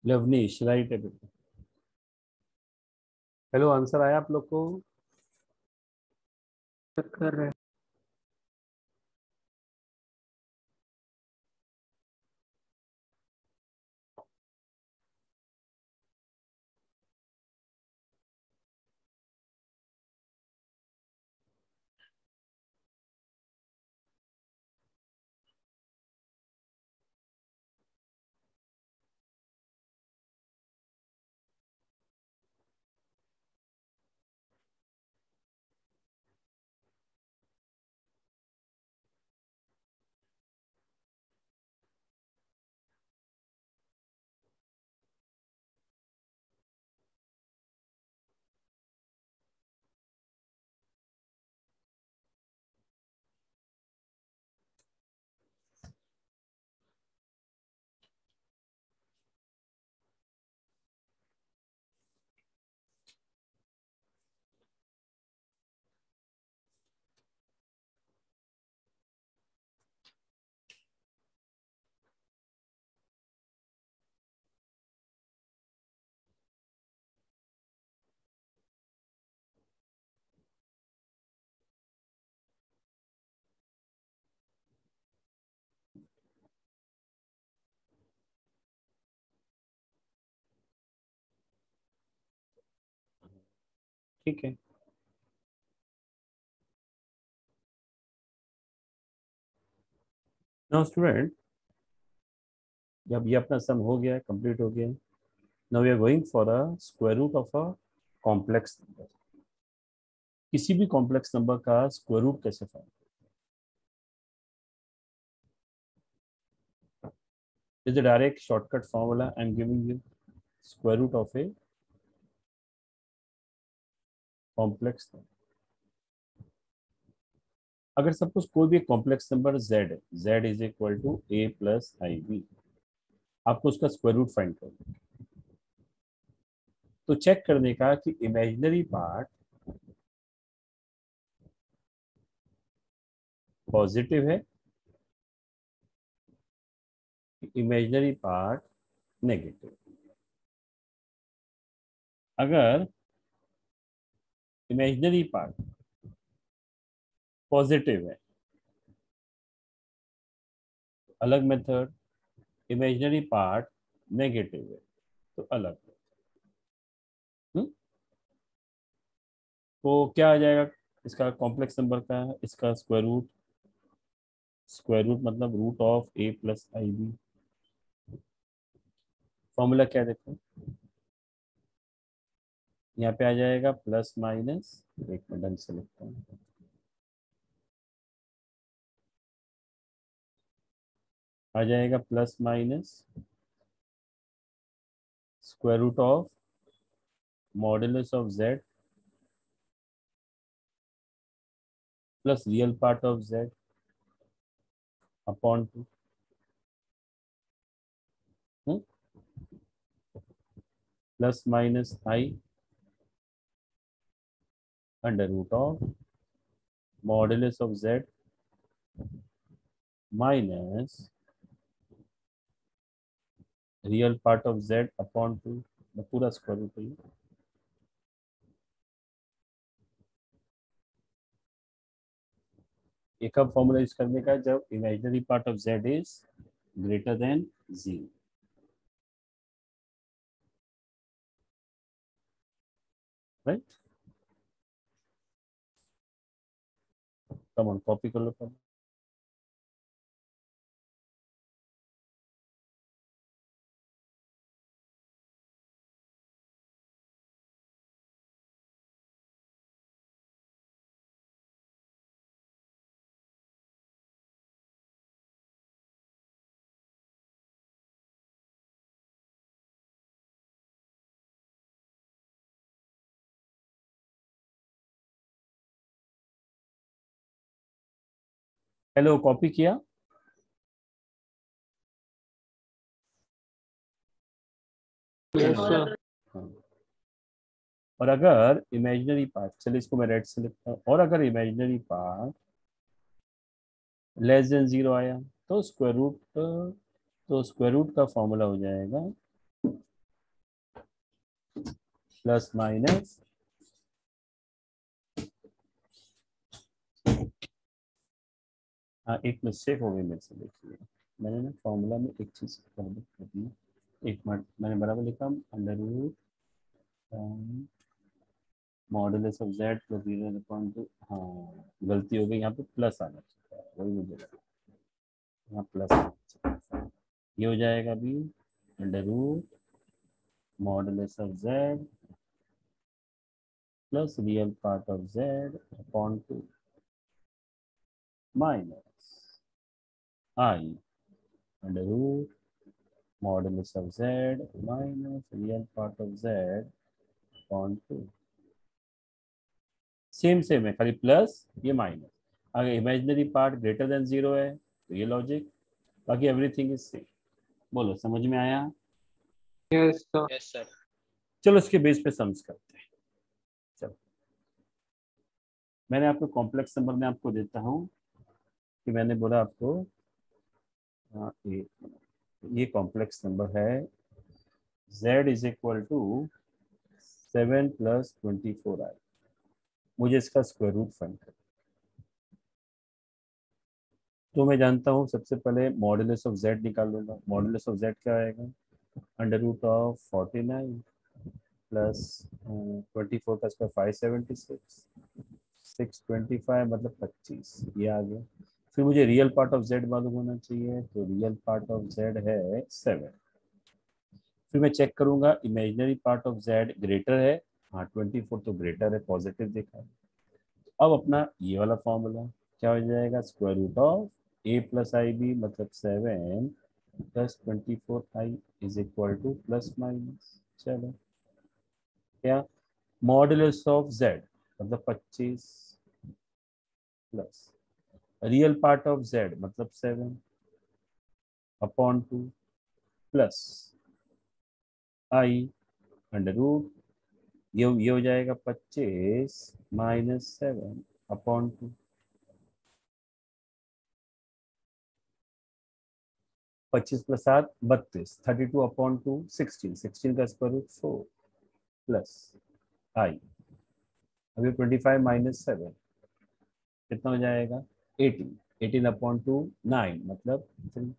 लवनीश राइट है बेटा। हेलो आंसर आया आप लोग को? कर रहे हैं। ठीक है, नाउ स्टूडेंट जब ये अपना सम हो गया, कंप्लीट हो गया, now we are going for a square root of a complex number. किसी भी कॉम्प्लेक्स नंबर का स्क्वायर रूट कैसे find? Is a direct shortcut formula I am giving you. Square root of a complex number, अगर suppose कोई भी complex number z है, z is equal to a plus I B, आपको उसका square root find करना है। तो check करने का कि इमेजिनरी पार्ट पॉजिटिव है, इमेजिनरी पार्ट नेगेटिव। अगर इमेजिनरी पार्ट पॉजिटिव है अलग मेथड, इमेजिनरी पार्ट नेगेटिव है तो अलग। हम्म? तो क्या आ जाएगा इसका कॉम्प्लेक्स नंबर का? इसका स्क्वायर रूट, स्क्वायर रूट मतलब root of a plus I B. Formula क्या देखो, यहाँ पे आ जाएगा प्लस माइनस, एक मिनट ढंग से लिखता हूँ, आ जाएगा plus minus square root of modulus of z plus real part of z upon two plus minus I under root of modulus of z minus real part of z upon two, पूरा square root है। एक अब formula use करने का है जब imaginary part of z is greater than 0, right? Come on copy कर लो पहले। हेलो कॉपी किया? Yes sir. हाँ। और अगर इमेजिनरी पार्ट, चलिए इसको मैं रेड से लिखता हूँ, और अगर इमेजिनरी पार्ट लेस देन 0 आया तो स्क्वायर रूट, तो स्क्वायर रूट का फॉर्मूला हो जाएगा प्लस माइनस हाँ, एक मिस्टेक हो गई मेरे से, देखिए मैंने ना फॉर्मूला में एक चीज कर दी, एक मिनट, मैंने बराबर लिखा under root modulus of Z plus zero upon two, हाँ गलती हो गई, यहाँ पे प्लस आना चाहिए, वही मुझे लगा यहाँ प्लस आना चाहिए। ये हो जाएगा अभी under root modulus of Z plus real part of Z upon two minus I under root modulus of Z minus real part of Z upon two, same same है, खाली प्लस ये माइनस। अगर imaginary part greater than zero है तो ये logic, बाकी everything is same. बोलो समझ में आया? Yes sir. Yes sir. चलो इसके बेस पे सम्स करते हैं। चलो मैंने आपको कॉम्प्लेक्स नंबर में आपको देता हूँ कि मैंने बोला आपको हाँ, ये कॉम्प्लेक्स नंबर है z is equal to 7 plus 24i। मुझे इसका स्क्वायर रूट फाइंड करना, तो मैं जानता हूँ सबसे पहले मॉडुलस ऑफ z निकाल लूंगा। मॉडुलस ऑफ z क्या आएगा, अंडर रूट ऑफ 49 प्लस 24 का स्क्वायर 576, 625 मतलब 25, ये आ गया। फिर मुझे रियल पार्ट ऑफ z मालूम होना चाहिए, तो रियल पार्ट ऑफ z है 7। फिर मैं चेक करूंगा imaginary part of z greater है, हाँ 24 तो ग्रेटर है, पॉजिटिव देखा है। अब अपना ये वाला फॉर्मूला क्या हो जाएगा, square root of a plus I B मतलब 7 plus 24i is equal to plus minus, चलो क्या मॉडुलस ऑफ z मतलब 25 plus real part of z मतलब 7 अपॉन 2 प्लस i अंडर रूट ये हो जाएगा 25 माइनस 7 अपॉन 2, 25 प्लस 7 32, 32 अपॉन 2 16, 16 का स्क्वायर रूट 4 प्लस आई, अभी 25 माइनस 7 कितना हो जाएगा 18, 18 अपॉन 2 9 मतलब 3।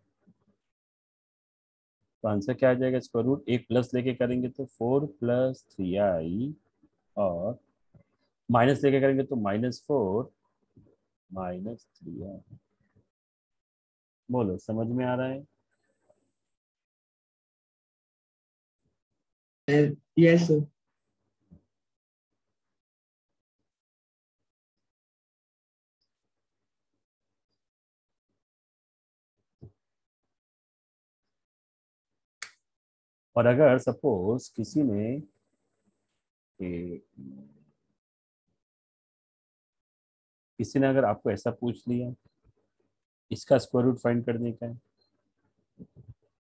तो आंसर क्या आ जाएगा, स्क्वायर रूट एक प्लस लेके करेंगे तो 4 प्लस 3i और माइनस लेके करेंगे तो -4 माइनस 3i। बोलो समझ में आ रहा है? Yes sir. और अगर सपोज किसी ने अगर आपको ऐसा पूछ लिया इसका स्क्वायर रूट फाइंड करने का है,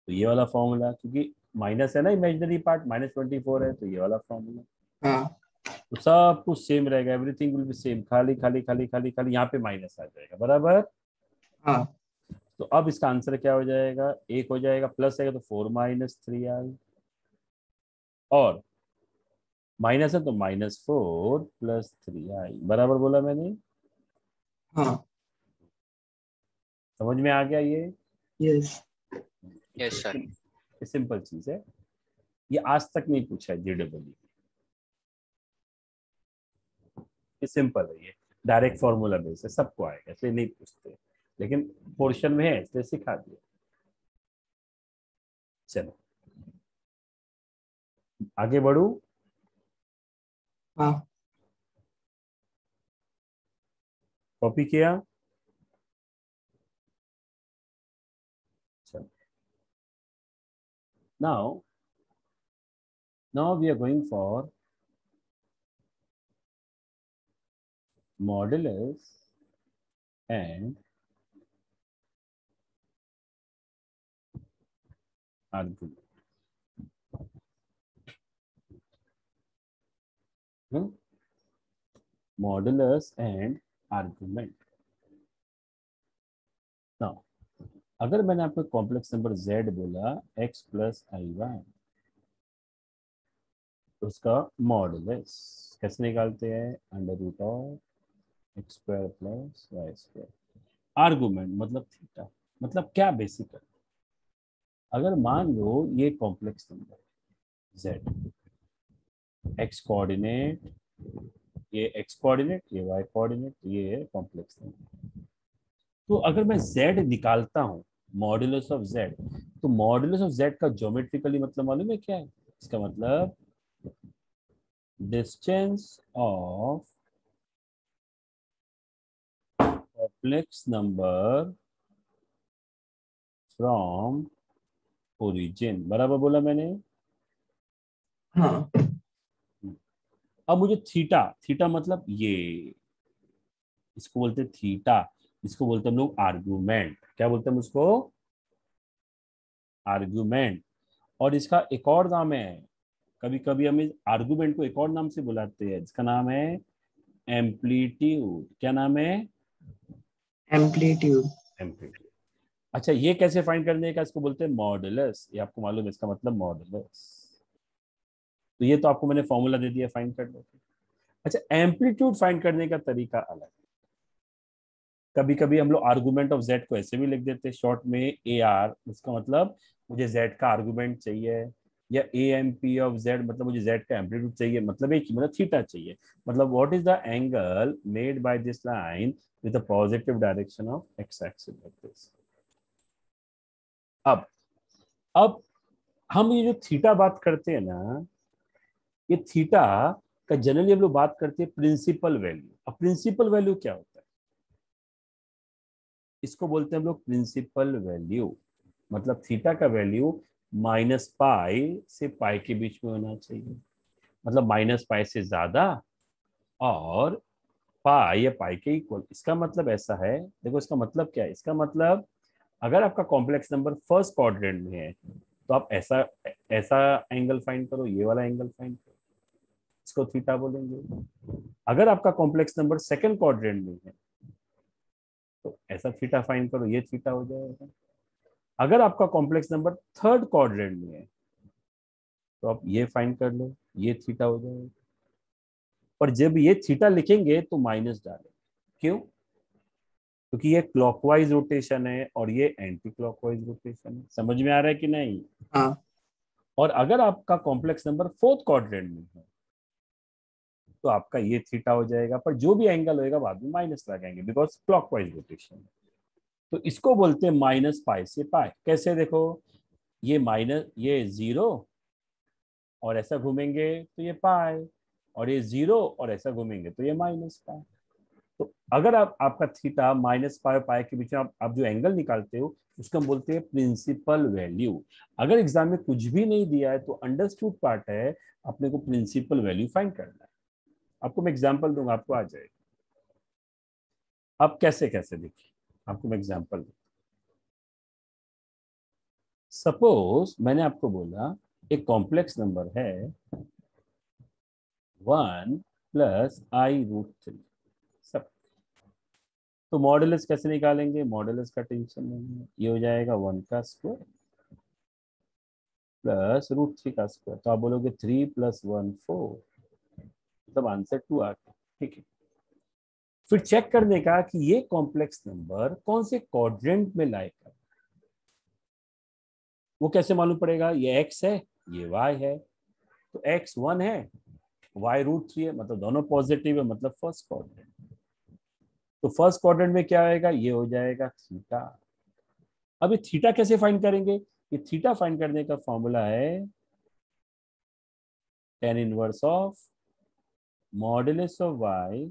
तो ये वाला फॉर्मूला, क्योंकि माइनस है ना इमेजिनरी पार्ट -24 है, तो ये वाला फॉर्मूला, हाँ तो सब कुछ सेम रहेगा, एवरीथिंग विल बी सेम, खाली खाली खाली खाली खाली यहाँ पे माइनस आ जाएगा, बराबर। हाँ तो अब इसका आंसर क्या हो जाएगा, एक हो जाएगा प्लस है तो 4 माइनस 3i और माइनस है तो -4 प्लस 3i, बराबर बोला मैंने, हाँ समझ में आ गया ये? यस। Yes sir. ये सिंपल चीज है, ये आज तक नहीं पूछा है जेडब्ल्यू, ये सिंपल है, ये डायरेक्ट फॉर्मूला बेस है, सबको आएगा इसलिए नहीं पूछते, लेकिन पोर्शन में है इसलिए सिखा दिया। चलो आगे बढ़ू, हाँ कॉपी किया, चलो now we are going for modulus and argument. Modulus and argument. Now अगर मैंने आपको कॉम्प्लेक्स नंबर z बोला x प्लस आई वाई, उसका मॉडुलस कैसे निकालते हैं? Under root of X square plus Y square. Argument मतलब थीटा, मतलब क्या बेसिकली, अगर मान लो ये complex number z, X coordinate, ये एक्स कोऑर्डिनेट, ये वाई कोऑर्डिनेट, ये है कॉम्प्लेक्स नंबर। तो अगर मैं z निकालता हूँ मॉड्यूलस ऑफ z, तो मॉड्यूलस ऑफ z का ज्योमेट्रिकली मतलब मालूम है क्या है? इसका मतलब distance of complex number from origin. बराबर बोला मैंने? हाँ अब मुझे थीटा, थीटा मतलब ये, इसको बोलते हैं थीटा, इसको बोलते हैं हम लोग आर्गुमेंट। क्या बोलते हैं हम उसको? आर्गुमेंट। और इसका एक और नाम है, कभी कभी हम इस आर्गुमेंट को एक और नाम से बुलाते हैं, जिसका नाम है एम्पलीट्यूड। क्या नाम है? एम्पलीट्यूड। एम्पलीट्यूड। अच्छा, ये कैसे फाइंड करने का? इसको बोलते हैं मॉडुलस। ये आपको मालूम है इसका मतलब मॉडुलस? तो ये तो आपको मैंने फॉर्मूला दे दिया फाइंड करने का। अच्छा, एम्पलीट्यूड फाइंड करने का तरीका अलग है। कभी कभी हम लोग आर्गुमेंट ऑफ जेड को ऐसे भी लिख देते हैं शॉर्ट में ए आर, इसका मतलब मुझे जेड का आर्गुमेंट चाहिए, या A M P of Z मतलब मुझे जेड का एम्पलीट्यूड चाहिए, मतलब एक ही, मतलब थीटा चाहिए, मतलब what is the angle made by this line with the positive direction of x axis like this. अब हम ये जो थीटा बात करते हैं ना, ये थीटा का जनरली हम लोग बात करते हैं प्रिंसिपल वैल्यू। अब प्रिंसिपल वैल्यू क्या होता है? इसको बोलते हैं हम लोग प्रिंसिपल वैल्यू, मतलब थीटा का वैल्यू माइनस पाई से पाई के बीच में होना चाहिए, मतलब माइनस पाई से ज्यादा और पाई या पाई के इक्वल। इसका मतलब ऐसा है, देखो इसका मतलब क्या है, इसका मतलब अगर आपका कॉम्प्लेक्स नंबर फर्स्ट क्वाड्रेंट में है तो आप ऐसा ऐसा एंगल फाइंड करो, ये वाला एंगल फाइंड करो, इसको थीटा बोलेंगे। अगर आपका कॉम्प्लेक्स नंबर सेकंड क्वाड्रेंट में है तो ऐसा थीटा फाइंड करो, ये थीटा हो जाएगा। अगर आपका कॉम्प्लेक्स नंबर थर्ड क्वाड्रेंट में है तो आप ये फाइंड कर लो, ये थीटा हो जाएगा। पर जब ये थीटा लिखेंगे तो माइनस डालेंगे, क्यों? क्योंकि ये क्लॉकवाइज रोटेशन है और ये एंटी क्लॉकवाइज रोटेशन है। समझ में आ रहा है कि नहीं? हाँ और अगर आपका कॉम्प्लेक्स नंबर फोर्थ क्वाड्रेंट में है तो आपका ये थीटा हो जाएगा, पर जो भी एंगल होएगा बाद में माइनस लगाएंगे बिकॉज क्लॉकवाइज रोटेशन। तो इसको बोलते हैं माइनस पाई से पाई। कैसे? देखो, ये माइनस, ये जीरो और ऐसा घूमेंगे तो ये पाई, और ये जीरो और ऐसा घूमेंगे तो ये माइनस पाई। तो अगर आप आपका थीटा माइनस पाई और पाई के बीच में आप जो एंगल निकालते हो उसको हम बोलते हैं प्रिंसिपल वैल्यू। अगर एग्जाम में कुछ भी नहीं दिया है तो अंडरस्टूड पार्ट है, अपने को प्रिंसिपल वैल्यू फाइंड करना है। आपको मैं एग्जांपल दूंगा, आपको आ जाएगा। अब कैसे कैसे देखिए, आपको मैं एग्जांपल दूँ। सपोज मैंने आपको बोला एक कॉम्प्लेक्स नंबर है 1 प्लस आई रूट 3 सब। तो मॉडुलस कैसे निकालेंगे? मॉडुलस का टेंशन नहीं है, ये हो जाएगा 1 का स्क्वायर प्लस रूट 3 का स्क्वायर। तो आप बोलोगे 3 प्लस 1 4, मतलब आंसर 2 आ गया। ठीक है, फिर चेक करने का कि ये कॉम्प्लेक्स नंबर कौन से क्वाड्रेंट में लाई कर। वो कैसे मालूम पड़ेगा? ये x है, ये y है, तो x 1 है, y रूट 3 है, मतलब दोनों पॉजिटिव है, मतलब फर्स्ट क्वाड्रेंट। तो फर्स्ट क्वाड्रेंट में क्या आएगा? ये हो जाएगा थीटा। अब ये थीटा कैसे फाइंड करेंगे? ये थीटा फाइंड करने का फॉर्मूला है tan inverse of modulus of y,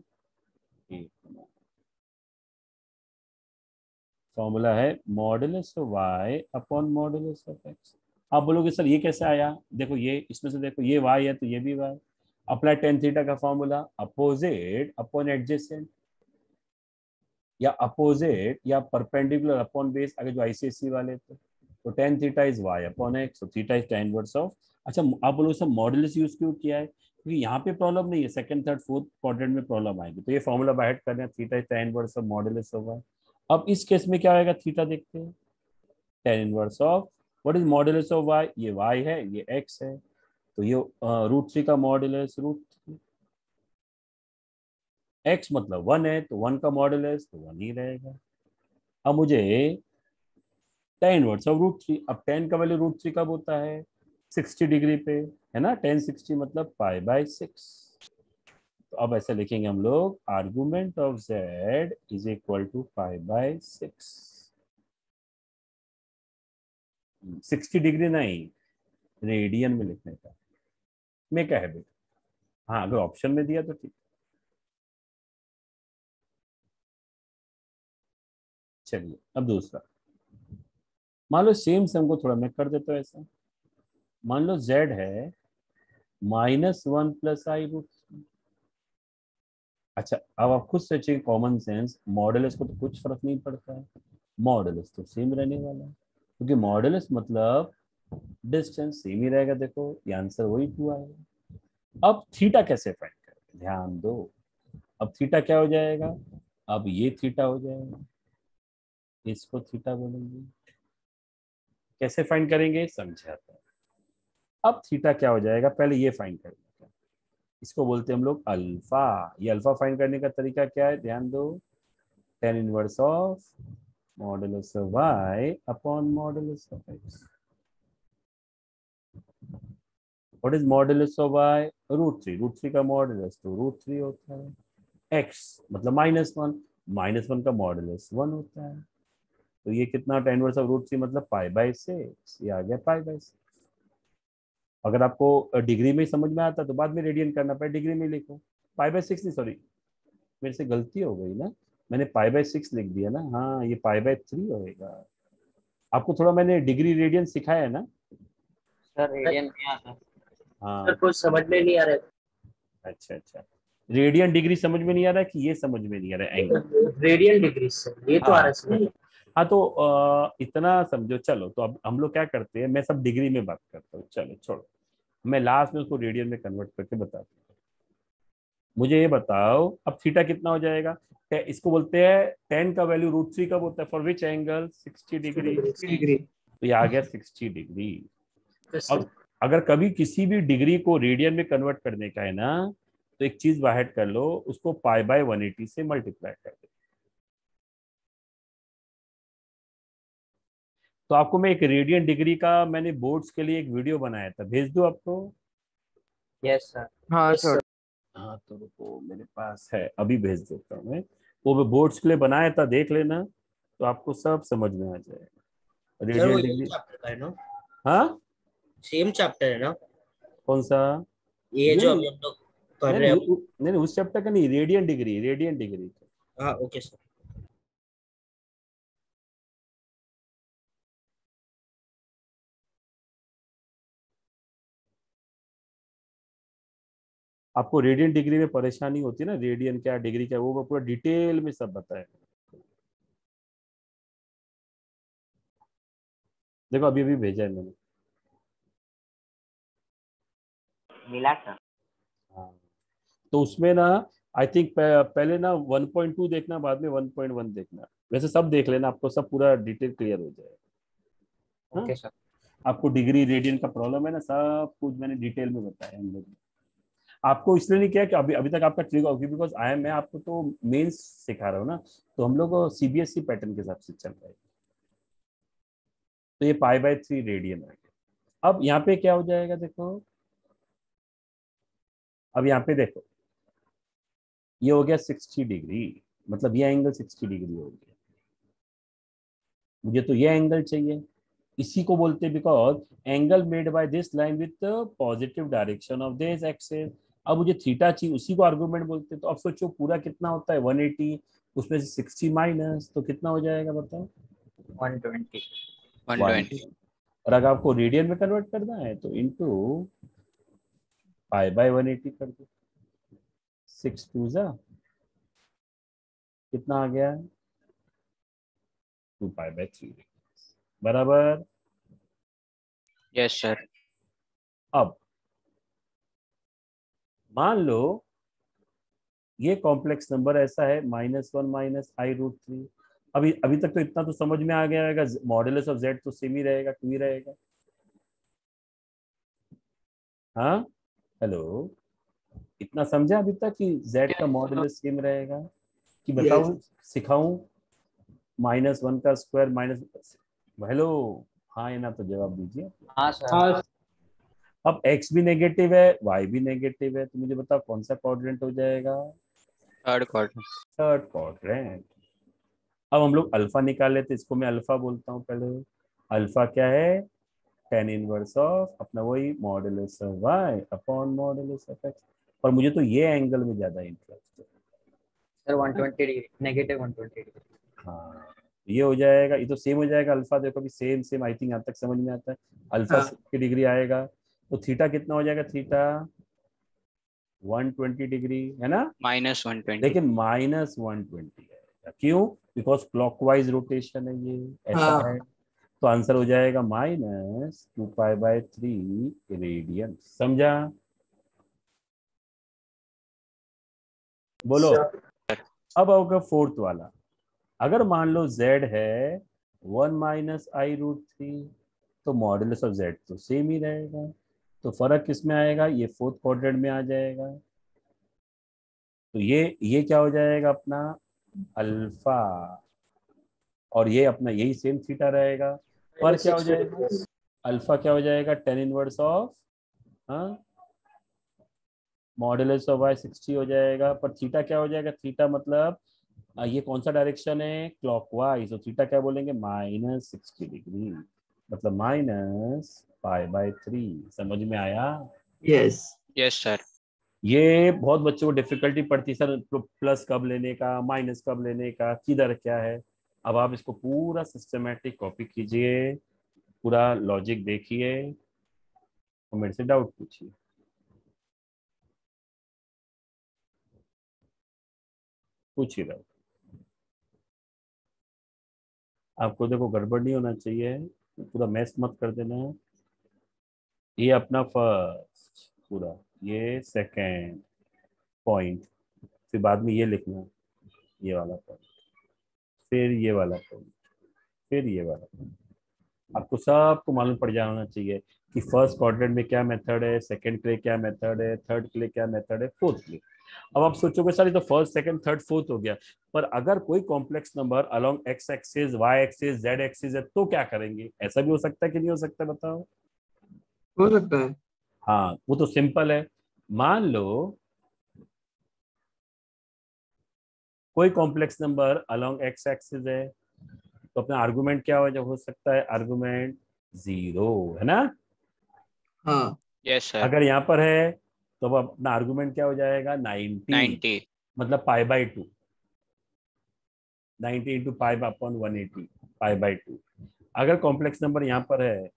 formula है modulus of y upon modulus of x। आप बोलोगे सर ये कैसे आया? देखो ये इसमें से देखो, ये y है तो ये भी y। अप्लाई टेन थीटा का फॉर्मूला, अपोजिट अपॉन एडजेसेंट, या अपोजिट या परपेंडिकुलर अपॉन बेस, अगर जो आईसीएससी वाले थे तो tan theta is y upon x, तो theta is tan inverse of. अच्छा, आप बोलो सर मॉडुलस यूज क्यों किया है? क्योंकि यहाँ पे प्रॉब्लम नहीं है, सेकंड थर्ड फोर्थ क्वाड्रेंट में प्रॉब्लम आएगी, तो ये फॉर्मूला बाय हेड करना है, theta is tan inverse of modulus of y। अब इस केस में क्या आएगा? थीटा देखते हैं, tan inverse of what is modulus of y, ये y है, ये x है, तो ये √3 का मॉड्यूलस √3। x मतलब 1 है तो 1 का मॉड्यूलस तो 1 ही रहेगा। अब मुझे tan इनवर्स ऑफ √3, अब tan का वैल्यू √3 कब होता है 60 डिग्री पे, है ना, tan 60 मतलब π/6। तो अब ऐसे लिखेंगे हम लोग argument of z is equal to π/6। 60 degree नहीं, रेडियन में लिखने का मेक अ हैबिट। हाँ अगर ऑप्शन में दिया तो ठीक। चलिए अब दूसरा, मान लो सेम सम को थोड़ा मैं कर देता हूँ ऐसा। मान लो z है -1 + i√3। अच्छा अब आप खुद सोचिए, कॉमन सेंस, मॉडुलस को तो कुछ फर्क नहीं पड़ता है, मॉडुलस तो सेम रहने वाला है, क्योंकि मॉडुलस मतलब डिस्टेंस सेम ही रहेगा। देखो ये आंसर वही 2 आएगा। अब थीटा कैसे फाइंड करें, ध्यान दो। अब थीटा क्या हो जाएगा, अब ये थीटा हो जाएगा, इसको थीटा बोलेंगे। कैसे फाइंड करेंगे समझाता है। अब थीटा क्या हो जाएगा, पहले ये फाइंड करेंगे, इसको बोलते हैं हम लोग अल्फा। ये अल्फा फाइंड करने का तरीका क्या है, ध्यान दो, tan inverse of modulus of y upon modulus of x। What is modulus of y, √3, √3 का मॉडुलस तो √3 होता है। x मतलब -1 का मॉडुलस 1 होता है। तो ये कितना, tan इनवर्स ऑफ √3 मतलब π/6, ये आ गया π/6। अगर आपको डिग्री में समझ में आता तो बाद में रेडियन करना पड़े, डिग्री में लिखो। π/6 नहीं, सॉरी मेरे से गलती हो गई ना, मैंने π/6 लिख दिया ना, हाँ ये π/3 होएगा। आपको थोड़ा मैंने डिग्री रेडियन सिखाया है ना। सर रेडियन नहीं आता। हाँ कुछ समझ में नहीं आ रहा अच्छा अच्छा, रेडियन डिग्री समझ में नहीं आ रहा है कि ये समझ में नहीं आ रहा है एंगल। है, रेडियन डिग्री से ये तो आ रहा है समझ। हाँ तो इतना समझो। चलो तो अब हम लोग क्या करते हैं, मैं सब डिग्री में बात करता हूँ, चलो छोड़ो, मैं लास्ट में उसको रेडियन में कन्वर्ट करके बताता हूँ। मुझे ये बताओ अब थीटा कितना हो जाएगा, इसको बोलते हैं tan का वैल्यू √3 कब होता है, for which angle 60 degree. Degree तो ये आ गया 60 डिग्री। अब अगर कभी किसी भी डिग्री को रेडियन में कन्वर्ट करने का है ना, तो एक चीज बाहर कर लो, उसको π/180 से मल्टीप्लाई कर दो। तो आपको मैं एक रेडियन डिग्री का मैंने बोर्ड्स के लिए एक वीडियो बनाया था, भेज दूं आपको। Yes sir. हाँ सर। हाँ तो रुको मेरे पास है, अभी भेज देता हूँ मैं। वो मैं बोर्ड्स के लिए बनाया था, देख लेना, तो आपको सब समझ में आ जाएगा सर वो रेडियन यही डिग्री। चैप्टर का है ना, हाँ सेम चैप्टर है ना कौन सा, ये नहीं जो नहीं अभी हम लोग कर नहीं रहे हैं नहीं उस चैप्टर का नहीं, रेडियन डिग्री, रेडियन डिग्री। हाँ ओके सर। आपको रेडियन डिग्री में परेशानी होती है ना, रेडियन क्या डिग्री क्या, वो पूरा डिटेल में सब बताया। देखो अभी अभी भेजा है मैंने। मिला सर। हाँ तो उसमें ना आई थिंक पहले ना 1.2 देखना, बाद में 1.1 देखना, वैसे सब देख लेना, आपको सब पूरा डिटेल क्लियर हो जाएगा। हाँ? Okay sir. आपको डिग्री रेडियन का प्रॉब्लम है ना, सब कुछ मैंने डिटेल में बताया हम लोग। आपको इसलिए नहीं किया कि अभी अभी तक आपका ट्रिक होगी, बिकॉज मैं आपको तो मेंस सिखा रहा हूँ ना, तो हम लोग CBSE पैटर्न के हिसाब से चल रहे हैं। तो ये π/3 रेडियन आ गया। अब यहाँ पे क्या हो जाएगा देखो, अब यहाँ पे देखो ये हो गया 60 डिग्री, मतलब ये एंगल 60 डिग्री हो गया। मुझे तो ये एंगल चाहिए, इसी को बोलते हैं because angle made by this line with positive direction of this axis. अब मुझे थीटा चाहिए, उसी को आर्गुमेंट बोलते हैं। तो अब सोचो पूरा कितना होता है 180, उसमें से 60 माइनस, तो कितना हो जाएगा बताओ 120। 120। और अगर आपको रेडियन में कन्वर्ट करना है तो इंटू π/180 कर दो, 6 2 जा कितना आ गया 2π/3 बराबर। Yes sir. अब मान लो ये कॉम्प्लेक्स नंबर ऐसा है -1 - i√3। अभी अभी तक तो इतना तो समझ में आ गया रहेगा, मॉडुलस ऑफ z तो सेम ही रहेगा, 2 ही रहेगा। हाँ हेलो, इतना समझा अभी तक कि z का मॉड्यूलस सेम रहेगा? कि बताऊं, सिखाऊं? -1 का स्क्वायर माइनस, हेलो, हाँ या ना तो जवाब दीजिए। हाँ सर। हाँ अब x भी नेगेटिव है, y भी नेगेटिव है, तो मुझे बताओ कौन सा क्वाड्रेंट हो जाएगा? Third quadrant. Third quadrant. अब हम लोग अल्फा निकाले थे, इसको मैं अल्फा बोलता हूँ पहले। अल्फा क्या है? tan इनवर्स ऑफ अपना वही modulus of y upon modulus of x। और मुझे तो ये एंगल में ज्यादा इंटरेस्ट है। Sir 120 degree, negative 120 degree. हाँ, ये हो जाएगा, ये तो सेम हो जाएगा। अल्फा देखो भी सेम सेम, आई थिंक यहाँ तक समझ में आता है। अल्फा हाँ 60 डिग्री आएगा, तो थीटा कितना हो जाएगा? थीटा 120 डिग्री है ना, -120। लेकिन -120 आएगा। क्यों? बिकॉज क्लॉकवाइज रोटेशन है, ये ऐसा हाँ है। तो आंसर हो जाएगा -2π/3 रेडियन। समझा? बोलो। अब होगा फोर्थ वाला। अगर मान लो z है 1 - i√3, तो मॉडुलस ऑफ z तो सेम ही रहेगा। तो फर्क किसमें आएगा? ये फोर्थ क्वाड्रेंट में आ जाएगा। तो ये क्या हो जाएगा अपना? अल्फा। और ये अपना यही सेम थीटा रहेगा। पर क्या हो जाएगा? अल्फा क्या हो जाएगा? tan इनवर्स ऑफ, हाँ, मॉडुलस ऑफ y 60 हो जाएगा। पर थीटा क्या हो जाएगा? थीटा मतलब ये कौन सा डायरेक्शन है? क्लॉकवाइज। तो थीटा क्या बोलेंगे? -60 डिग्री, मतलब -π/3। समझ में आया? Yes yes sir. ये बहुत बच्चों को डिफिकल्टी पड़ती है सर, प्लस कब लेने का, माइनस कब लेने का, किधर क्या है। अब आप इसको पूरा सिस्टमेटिक कॉपी कीजिए, पूरा लॉजिक देखिए और मेरे से डाउट पूछिए। पूछिए डाउट। आपको देखो गड़बड़ नहीं होना चाहिए, पूरा मैस मत कर देना। ये अपना फर्स्ट पूरा, ये सेकंड पॉइंट, फिर बाद में ये लिखना, ये वाला पॉइंट, फिर ये वाला पॉइंट, फिर ये वाला पॉइंट। आपको सबको मालूम पड़ जाना चाहिए कि फर्स्ट क्वाड्रेंट में क्या मेथड है, सेकंड के लिए क्या मेथड है, थर्ड के लिए क्या मेथड है, फोर्थ के लिए। अब आप सोचोगे सर ये तो फर्स्ट सेकंड थर्ड फोर्थ हो गया, पर अगर कोई complex number along X axis, Y axis, Z axis है तो क्या करेंगे? ऐसा भी हो सकता है कि नहीं हो सकता? बताओ। हो सकता है। हाँ, वो तो सिंपल है। मान लो कोई complex number along X axis है, तो अपना आर्गुमेंट क्या हो सकता है? आर्गुमेंट 0 है ना। हाँ यस सर। अगर यहाँ पर है तो अब अपना आर्गुमेंट क्या हो जाएगा? 90, 90। मतलब π/2। 90 इंटू π/180, π/2। अगर कॉम्प्लेक्स नंबर यहाँ पर है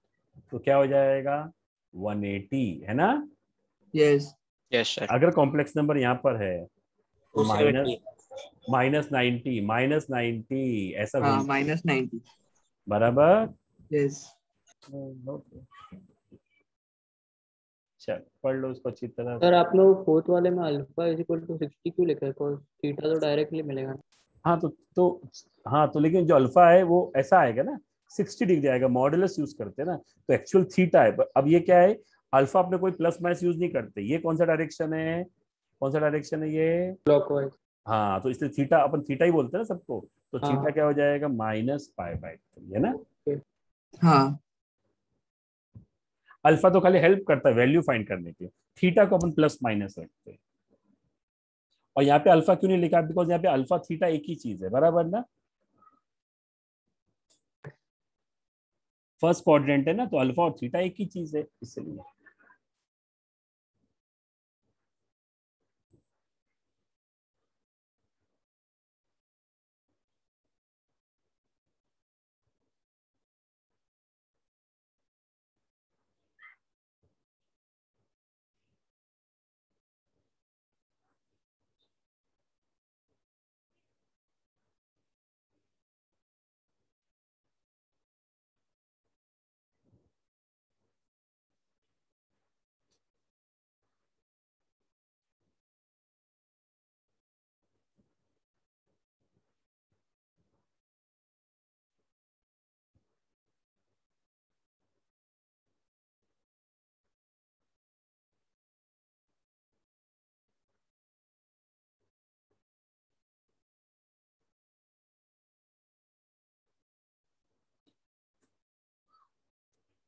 तो क्या हो जाएगा? 180 है ना। Yes yes sir. अगर कॉम्प्लेक्स नंबर यहाँ पर है तो 270। -90 ऐसा हाँ घूम, -90। बराबर। यस चल पढ़ लो उसको अच्छी तरह सर से। आप लोग फोर्थ वाले में अल्फा इज इक्वल टू 60 क्यों लिखा है? कॉस थीटा तो डायरेक्टली मिलेगा। हाँ तो हाँ तो लेकिन जो अल्फा है वो ऐसा आएगा ना, 60 डिग्री आएगा, मॉडुलस यूज करते हैं ना, तो एक्चुअल थीटा है। अब ये क्या है? अल्फा अपने कोई प्लस माइनस यूज नहीं करते। ये कौन सा डायरेक्शन है? कौन सा डायरेक्शन है ये? क्लॉकवाइज। हाँ, तो इसलिए थीटा अपन थीटा ही बोलते हैं ना सबको। तो थीटा हाँ क्या हो जाएगा? -π/3 है ना। हाँ अल्फा तो खाली हेल्प करता है वैल्यू फाइंड करने के, थीटा को अपन प्लस माइनस रखते हैं। और यहाँ पे अल्फा क्यों नहीं लिखा? बिकॉज यहाँ पे अल्फा थीटा एक ही चीज है, बराबर ना। फर्स्ट क्वाड्रेंट है ना, तो अल्फा और थीटा एक ही चीज है, इसलिए।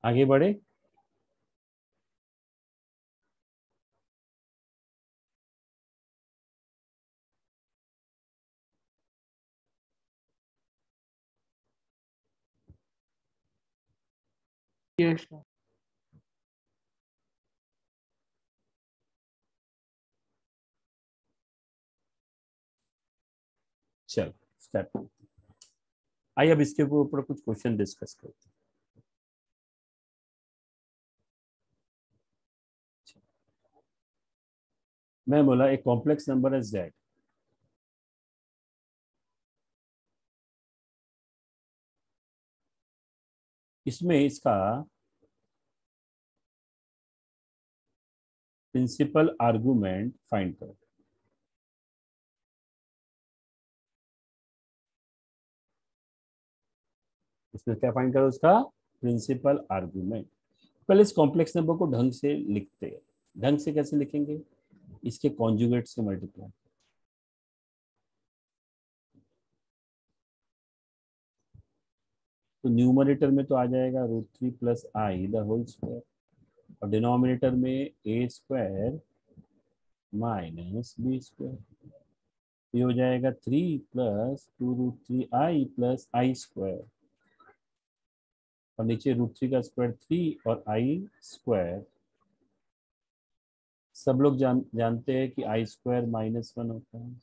आगे बढ़े। Yes, sir. चलो स्टार्ट। आइए अब इसके ऊपर कुछ क्वेश्चन डिस्कस करते हैं। मैं बोला एक कॉम्प्लेक्स नंबर है z, इसमें इसका प्रिंसिपल आर्गुमेंट फाइंड करो। इसमें क्या फाइंड करो, उसका प्रिंसिपल आर्गुमेंट। पहले इस कॉम्प्लेक्स नंबर को ढंग से लिखते हैं। ढंग से कैसे लिखेंगे, इसके कॉन्जुगेट से मल्टीप्लाई। तो न्यूमरेटर में तो आ जाएगा √3 + i द होल स्क्वायर, और डिनोमिनेटर में a² - b²। ये हो जाएगा 3 + 2√3i + i², और नीचे √3 का स्क्वायर 3 और i²। सब लोग जानते हैं कि i² -1 होता है,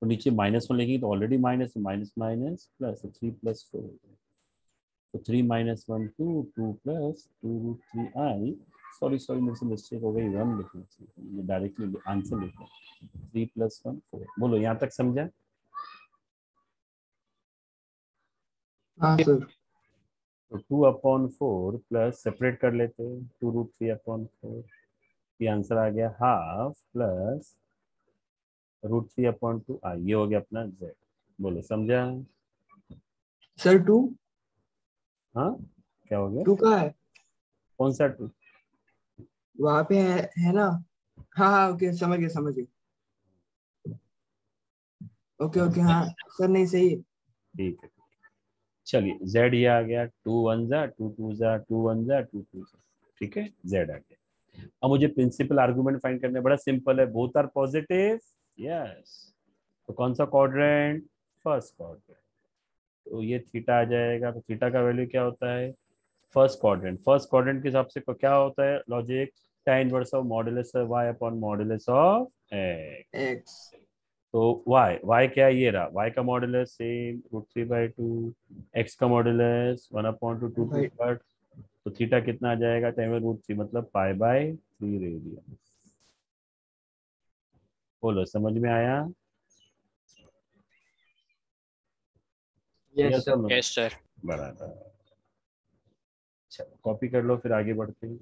तो नीचे -1 लिखेंगे तो ऑलरेडी माइनस माइनस प्लस 3 + 4, तो 3 - 1 2, 2 + 2√3i। सॉरी मेरे से मिस्टेक हो गई, 1 लिखना चाहिए, डायरेक्टली आंसर लिखा। 3 + 1 4। बोलो यहाँ तक समझा। हाँ सर। तो 2/4 प्लस सेपरेट कर लेते हैं, 2√3/4। ये आंसर आ गया हाफ प्लस √3/2i। ये हो गया अपना z। बोलो समझा। सर 2 हाँ क्या हो गया, 2 का है कौन सा 2? वहां पे है ना। हाँ हाँ ओके समझ गए। ओके ओके हाँ सर नहीं सही है। ठीक है चलिए, z ये आ गया 2 1 जा 2 2 जा 2 1 जा 2 2 जा। ठीक है z आ गया। अब मुझे प्रिंसिपल आर्गुमेंट फाइंड करना है, बड़ा सिंपल है। Both are positive, yes. तो कौन सा क्वाड्रेंट, फर्स्ट क्वाड्रेंट। तो ये थीटा आ जाएगा, तो थीटा का वैल्यू क्या होता है, फर्स्ट क्वाड्रेंट के हिसाब से क्या होता है logic, tan inverse of modulus y upon modulus of x। X तो y क्या है, ये रहा, y का मॉडुलस सेम √3/2, x का मॉडुलस 1/2 2 भाई पार्ट। तो थीटा कितना आ जाएगा, tan √3 मतलब π/3 रेडियन। बोलो समझ में आया। Yes sir. Yes sir. बराबर। चलो कॉपी कर लो, फिर आगे बढ़ते हैं।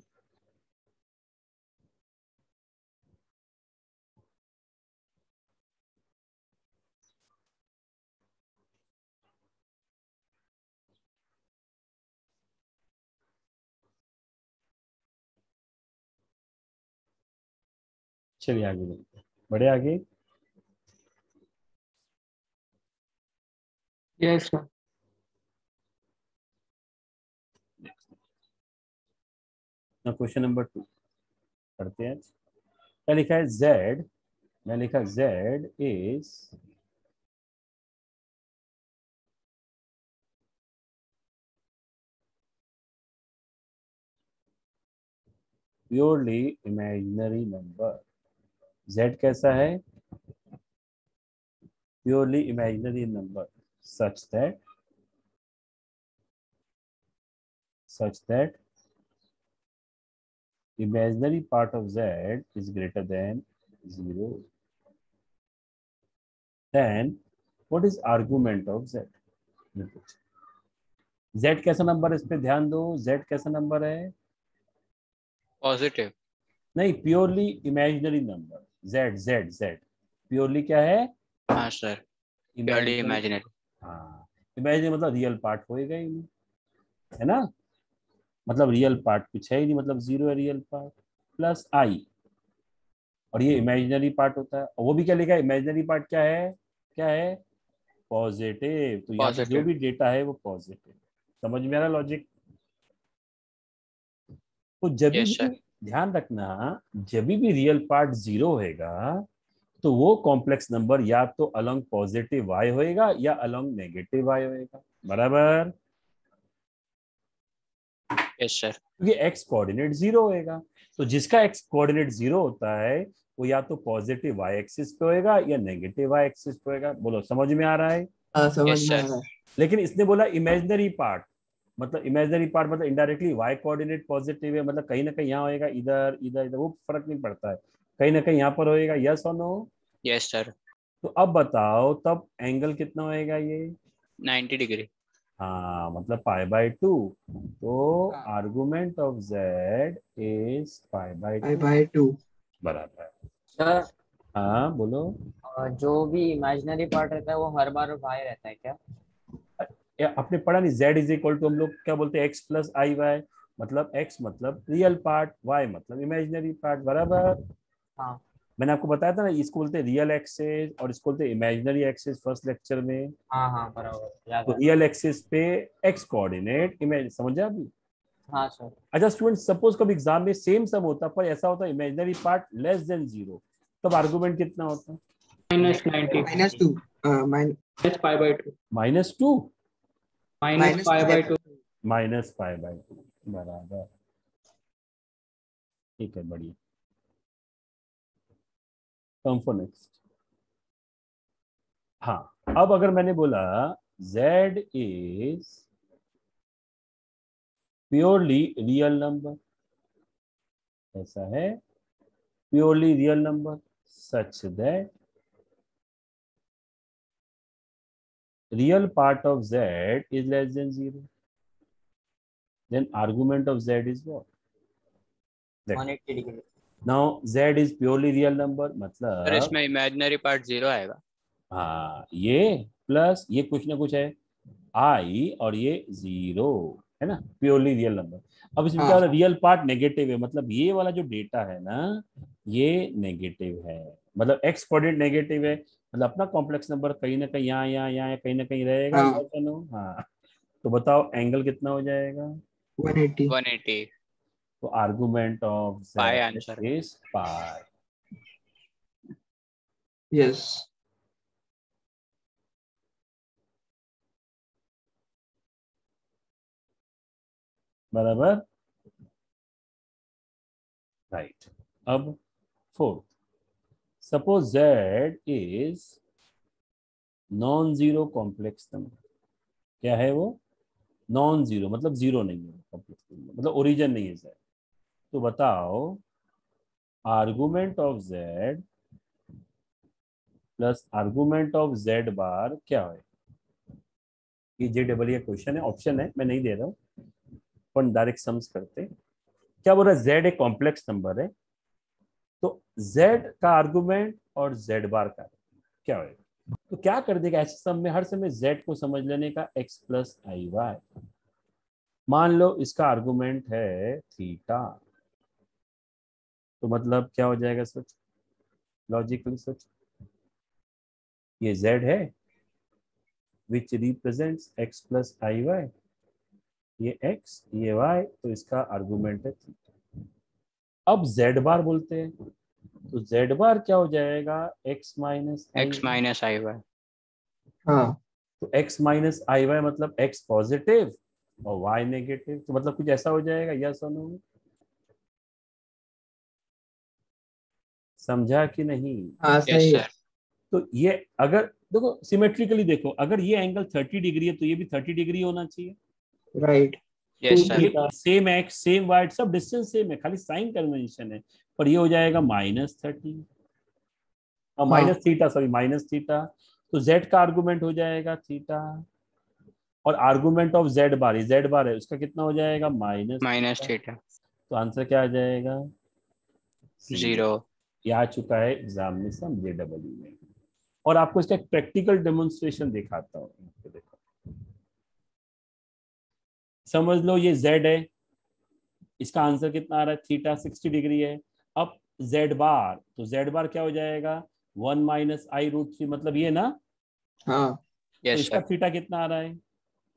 चलिए आगे बढ़ते हैं, बढ़े आगे। Yes sir. क्वेश्चन नंबर 2 करते हैं। क्या लिखा है, z, मैं लिखा z is purely imaginary number. z कैसा है, purely imaginary number such that imaginary part of z is greater than 0. Then what is argument of z? z कैसा नंबर है, इस पे ध्यान दो। z कैसा नंबर है, पॉजिटिव। नहीं purely imaginary number. z purely क्या है, हाँ सर, प्योरली इमेजिनरी। इमेजिनरी। हाँ इमेजिनरी मतलब रियल पार्ट होएगा ही नहीं, है ना। मतलब रियल पार्ट कुछ है ही नहीं, मतलब 0 है रियल पार्ट, प्लस i। और ये इमेजिनरी पार्ट होता है, और वो भी क्या लिखा है, इमेजिनरी पार्ट क्या है पॉजिटिव। तो यहाँ पे जो पॉजिटिव। भी डेटा है वो पॉजिटिव। समझ में आ रहा लॉजिक। तो जब Yes, भी sir. ध्यान रखना, जब भी रियल पार्ट 0 होएगा तो वो कॉम्प्लेक्स नंबर या तो अलोंग पॉजिटिव y होएगा या अलोंग नेगेटिव y होएगा, बराबर, Yes, sir. क्योंकि x कोऑर्डिनेट 0 होएगा। तो जिसका x कोऑर्डिनेट 0 होता है वो या तो पॉजिटिव y एक्सिस पे होएगा या नेगेटिव y एक्सिस पे होएगा। बोलो समझ में आ रहा है? समझ Yes, में आ sir. रहा है। लेकिन इसने बोला इमेजिनरी पार्ट, मतलब इमेजिनरी पार्ट मतलब इनडायरेक्टली y कोऑर्डिनेट पॉजिटिव है, मतलब कहीं ना कहीं यहाँ होएगा, इधर इधर इधर, वो फर्क नहीं पड़ता है, कहीं ना कहीं यहाँ पर होएगा। यस और नो? Yes, sir. तो अब बताओ तब एंगल कितना होएगा ये? 90 degree. हाँ, मतलब π/2। तो हाँ। Argument of z is π/2, π/2। बराबर। सर हाँ बोलो। जो भी इमेजिनरी पार्ट रहता है वो हर बार y रहता है क्या? आपने पढ़ा नहीं, z इज इक्वल टू हम लोग क्या बोलते हैं, x प्लस आई वाई, मतलब x मतलब रियल पार्ट, y मतलब इमेजिनरी पार्ट, बराबर। हाँ मैंने आपको बताया था ना, इसको बोलते हैं रियल एक्सिस और इसको बोलते हैं इमेजिनरी एक्सिस फर्स्ट लेक्चर में। हाँ हाँ बराबर याद तो है। रियल एक्सिस पे x कोऑर्डिनेट इमेज, समझा अभी? हाँ सर। अच्छा स्टूडेंट, सपोज कभी एग्जाम में सेम सम होता पर ऐसा होता इमेजिनरी पार्ट लेस देन 0, तब आर्गुमेंट कितना होता? -90 -2। -π/2 -2 -π/2 -π/2, बराबर। ठीक है, बढ़िया। Come for next. हाँ, अब अगर मैंने बोला z is purely real number, ऐसा है, purely real number such that real part of z is less than 0, then argument of z is what? 180 degree. Now z is purely real number, sir मतलब इसमें imaginary part 0 आएगा. हाँ, ये plus ये कुछ ना कुछ है i और ये 0 है ना, प्योरली रियल नंबर। अब इसमें क्या हो रहा है, रियल पार्ट नेगेटिव है, मतलब ये वाला जो डेटा है ना ये नेगेटिव है, मतलब x कोऑर्डिनेट नेगेटिव है, मतलब अपना कॉम्प्लेक्स नंबर कहीं ना कहीं यहाँ कहीं ना कहीं रहेगा। हाँ। yes or no? हाँ, तो बताओ एंगल कितना हो जाएगा? 180। 180. तो argument of Pi z answer. Is pi, yes. बराबर, राइट। अब fourth, suppose z is non zero complex number. क्या है वो? नॉन जीरो, मतलब जीरो नहीं है कॉम्प्लेक्स नंबर, मतलब ओरिजिन नहीं है z। तो बताओ argument of z plus argument of z बार क्या है? ये JEE क्वेश्चन है, ऑप्शन है, मैं नहीं दे रहा हूँ, पर डायरेक्ट सम्स करते हैं। क्या बोल रहा है, z एक कॉम्प्लेक्स नंबर है, तो z का आर्गुमेंट और z बार का क्या होगा? तो क्या कर देगा ऐसे सम में, हर समय z को समझ लेने का x प्लस आई वाई। मान लो इसका आर्गुमेंट है थीटा, तो मतलब क्या हो जाएगा, सोच लॉजिकली सोच, ये z है which represents x plus I Y, ये x ये y, तो इसका आर्गुमेंट है थीटा। अब z बार बोलते हैं, तो z बार क्या हो जाएगा, x minus X minus IY. हाँ। तो x माइनस आई वाई मतलब x पॉजिटिव और y नेगेटिव, तो मतलब कुछ ऐसा हो जाएगा। यस और नो? समझा कि नहीं? हाँ Yes, सही है। sir. तो ये अगर देखो सिमेट्रिकली देखो, अगर ये एंगल 30 डिग्री है तो ये भी 30 डिग्री होना चाहिए। राइट। Yes, sir. ये सेम एक्स सेम वाई सब डिस्टेंस सेम है, खाली साइन कन्वेंशन है, पर ये हो जाएगा -30 और minus theta, sorry minus theta, तो z का आर्गुमेंट हो जाएगा थीटा और आर्गुमेंट ऑफ z बार है, उसका कितना हो जाएगा, Minus theta. तो आंसर क्या आ जाएगा? 0. ये आ चुका है एग्जाम में सम JEE में, और आपको इसका एक प्रैक्टिकल डेमोन्स्ट्रेशन दिखाता हूँ। देखो समझ लो ये z है, इसका आंसर कितना आ रहा है, थीटा 60 डिग्री है। अब z बार, तो z बार क्या हो जाएगा, 1 माइनस i√3, मतलब ये ना, हाँ। तो Yes, इसका sir. थीटा कितना आ रहा है,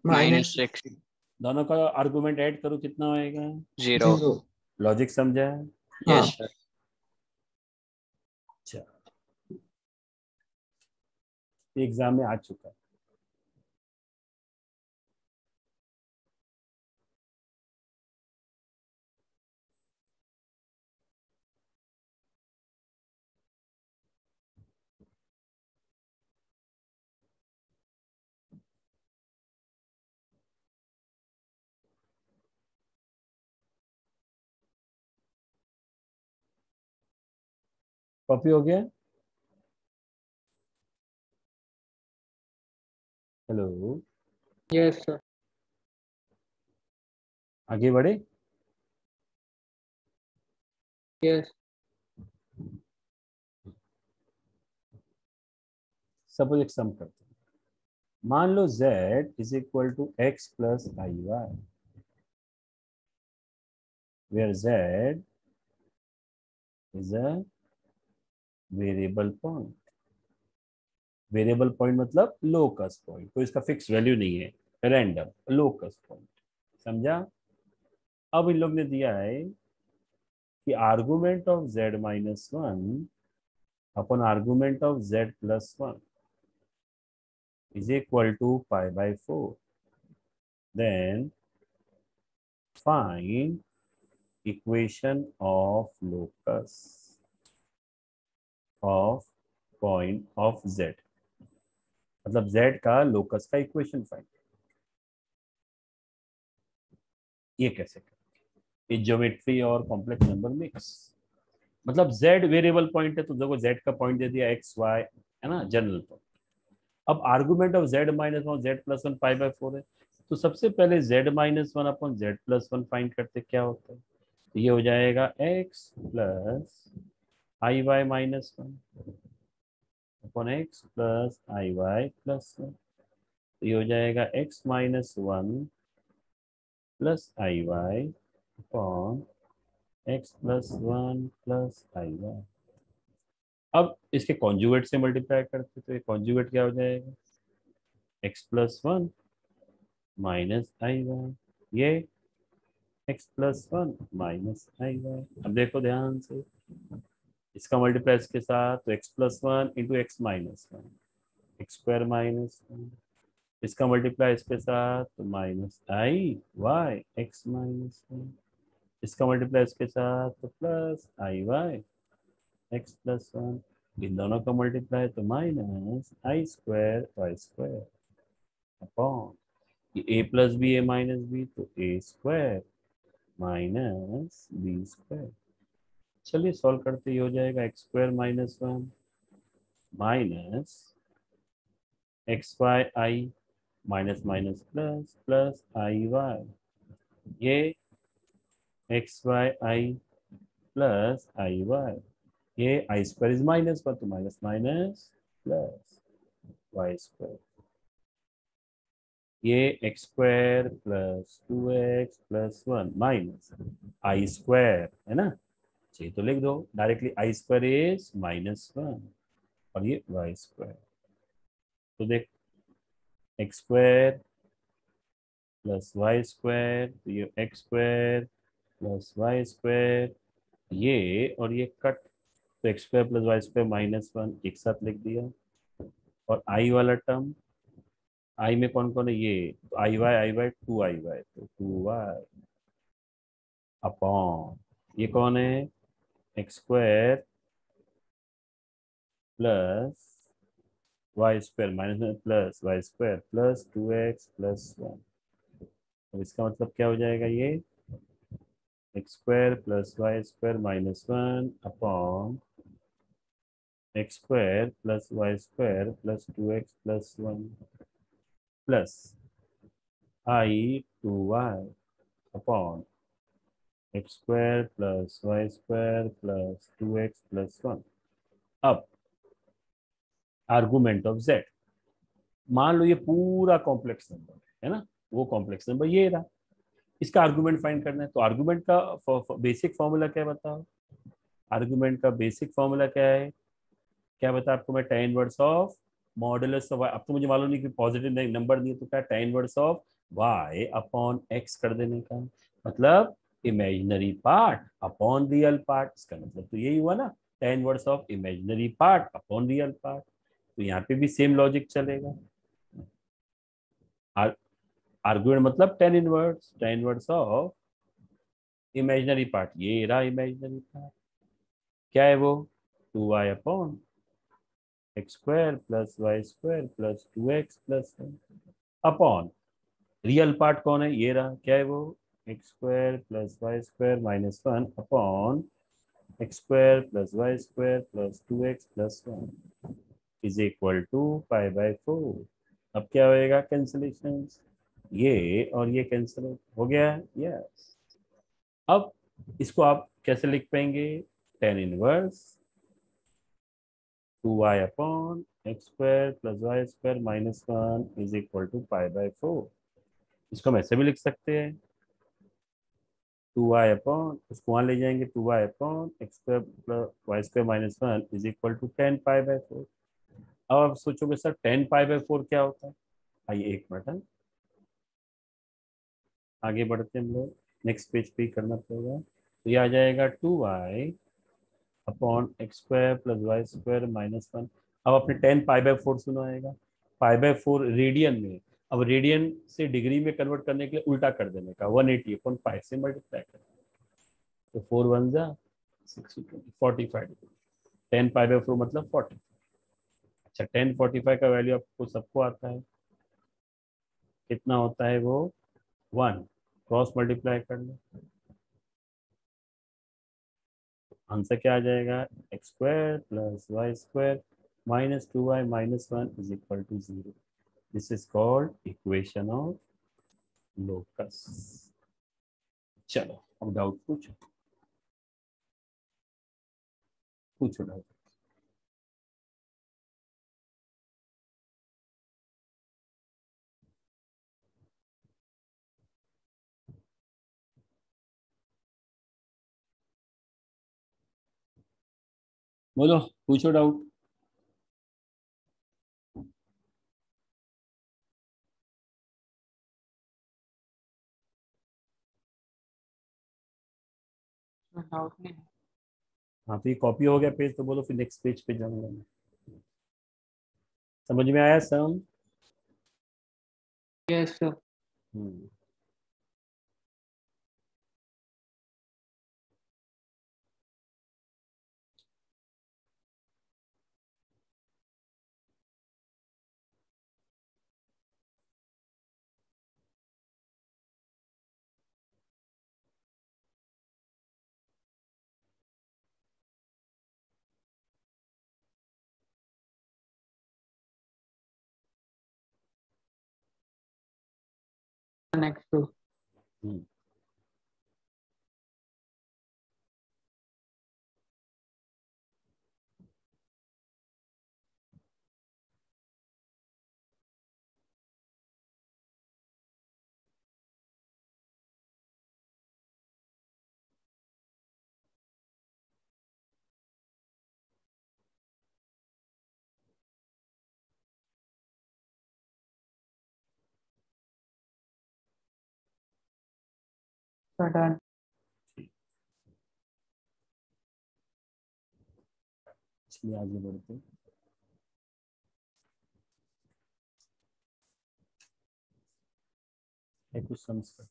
-6. दोनों का आर्गुमेंट ऐड करो कितना होएगा, 0. 0। लॉजिक समझा है? हाँ यस सर। अच्छा, एग्जाम में आ चुका है। कॉपी हो गया? Hello, yes sir. आगे बढ़े? यस। सपोज एक सम करते हैं। मान लो z is equal to x plus I y, where z is a variable point. Variable point मतलब लोकस पॉइंट, तो इसका फिक्स वैल्यू नहीं है, रैंडम लोकस पॉइंट। समझा? अब इन लोग ने दिया है कि argument of z minus one upon argument of z plus one is equal to pi by 4. Then find equation of locus of point of z, मतलब z का लोकस का इक्वेशन फाइंड। ये कैसे करें? ये ज्योमेट्री और कॉम्प्लेक्स नंबर मिक्स, मतलब z variable point है तो देखो z का पॉइंट दे दिया x y, है ना, जनरल पॉइंट। अब argument of z minus one z plus one pi by 4 है, तो सबसे पहले z minus one upon z plus one find करते क्या होता है। तो ये हो जाएगा x प्लस आई Y minus one upon X plus आई वाई प्लस वन। तो ये हो जाएगा x माइनस वन प्लस आई Y upon X plus one plus आई वाई। अब इसके कॉन्जुगेट से मल्टीप्लाई करते तो ये कॉन्जुगेट क्या हो जाएगा, x plus one minus i Y, ये x plus one minus i Y. अब देखो ध्यान से, इसका मल्टीप्लाई इसके साथ तो x plus one into x minus one, x square minus one. इसका मल्टीप्लाई इसके साथ तो minus i Y x minus one. इसका मल्टीप्लाई इसके साथ तो प्लस आई वाई एक्स प्लस वन। इन दोनों का मल्टीप्लाई तो minus I square Y square upon A plus B A minus B तो A square minus B square. चलिए सॉल्व करते ही हो जाएगा x square minus one minus x Y I minus minus plus plus I Y, ये X Y I plus I Y, ये I square is minus one तो minus minus plus Y square, ये X square plus two X plus one minus I square, है ना। चाहिए तो लिख दो directly, I square is minus one और ये वाई स्क्वायर। तो देख X square plus Y square, तो ये X square plus Y square, ये और ये कट, तो x square plus Y square minus one एक साथ लिख दिया। और आई वाला टर्म, आई में कौन कौन है, ये तो I Y two I Y तो टू वाई अपॉन ये कौन है X square plus Y square minus में plus Y square plus two X plus one. अब इसका मतलब क्या हो जाएगा, ये X square plus Y square minus one upon x square plus Y square plus two X plus one plus I two Y upon x square plus Y square plus two X plus one. अब argument of z, मान लो ये पूरा complex number है ना, वो complex number ये रहा, इसका आर्गुमेंट फाइंड करना है। तो आर्गुमेंट का बेसिक फॉर्मूला क्या है बताओ, आर्गुमेंट का बेसिक फॉर्मूला क्या है, क्या बता आपको मैं, tan inverse of modulus of y। अब तो मुझे मालूम नहीं कि पॉजिटिव नंबर दिए तो क्या tan inverse of y upon x कर देने का, मतलब imaginary part upon real part. इसका मतलब तो यही हुआ ना, tan inverse of imaginary part upon real part. तो यहाँ पे भी सेम लॉजिक चलेगा। आर्गुमेंट मतलब tan inverse of imaginary part, ये रहा इमेजिनरी पार्ट। क्या है वो? 2y upon x square plus Y square plus 2x plus upon real part कौन है? ये रहा। क्या है वो? X square plus Y square minus 1 upon x square plus Y square plus 2x plus 1 is equal to pi by 4। अब क्या होएगा? कैंसिलेशन, ये और ये कैंसिल हो गया। यस। अब इसको आप कैसे लिख पाएंगे? tan inverse 2y upon x square plus Y square minus 1 is equal to pi by 4। इसको हम ऐसे भी लिख सकते हैं, 2y अपॉन, उसको वहाँ ले जाएंगे, 2y upon x square plus Y square minus 1 is equal to 10 pi by 4। अब आप सोचोगे सर 10 पाई बाय 4 क्या होता है? आइए एक मिनट, आगे बढ़ते हैं हम लोग, नेक्स्ट पेज पे ही करना पड़ेगा। तो ये आ जाएगा 2y upon x square plus Y square minus 1। अब आपने 10 पाई बाय 4 सुना आएगा, पाई बाय 4 रेडियन में। अब रेडियन से डिग्री में कन्वर्ट करने के लिए उल्टा कर देने का, 180 अपॉन पाई से मल्टीप्लाई कर। तो 4 1 जा 60 45, 10 पाई बाय 4 मतलब 40। अच्छा 10 45 का वैल्यू आपको सबको आता है, कितना होता है वो? 1। क्रॉस मल्टीप्लाई कर लो, आंसर क्या आ जाएगा? X square plus Y square minus 2y minus 1 is equal to 0। This is called equation of locus. चलो अब डाउट पूछो, पूछो डाउट। बोलो, पूछो डाउट। डाउट नहीं। हाँ तो ये कॉपी हो गया पेज, तो बोलो फिर नेक्स्ट पेज पे जाऊंगा मैं। समझ में आया सम? Yes sir. Hmm. Next two. Hmm. Done. चलिए आगे बढ़ते हैं। है कुछ सम्स का?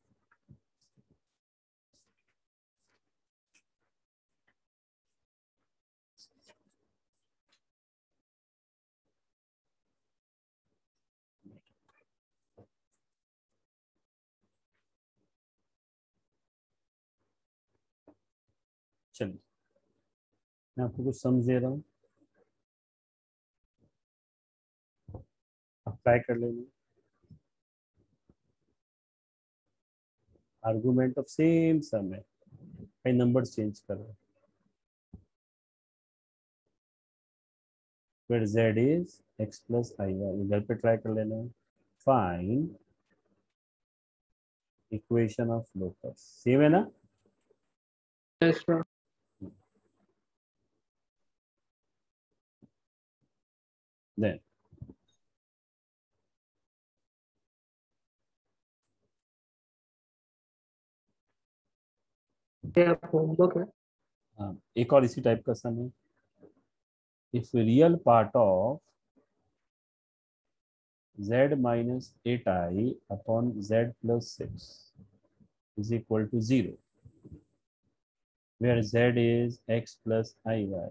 चलिए मैं आपको कुछ समझ दे रहा हूँ, अप्लाई कर लेंगे। आर्गुमेंट ऑफ सेम सम है, कई नंबर चेंज कर रहे हैं। फिर z is x plus I y, इधर पे ट्राई कर लेना है। Find equation of locus, same है ना? Yes sir. देन ये होमवर्क है। हाँ, एक और इसी टाइप का सम है। If real part of z minus 8i upon z plus 6 is equal to 0, where z is x plus iy.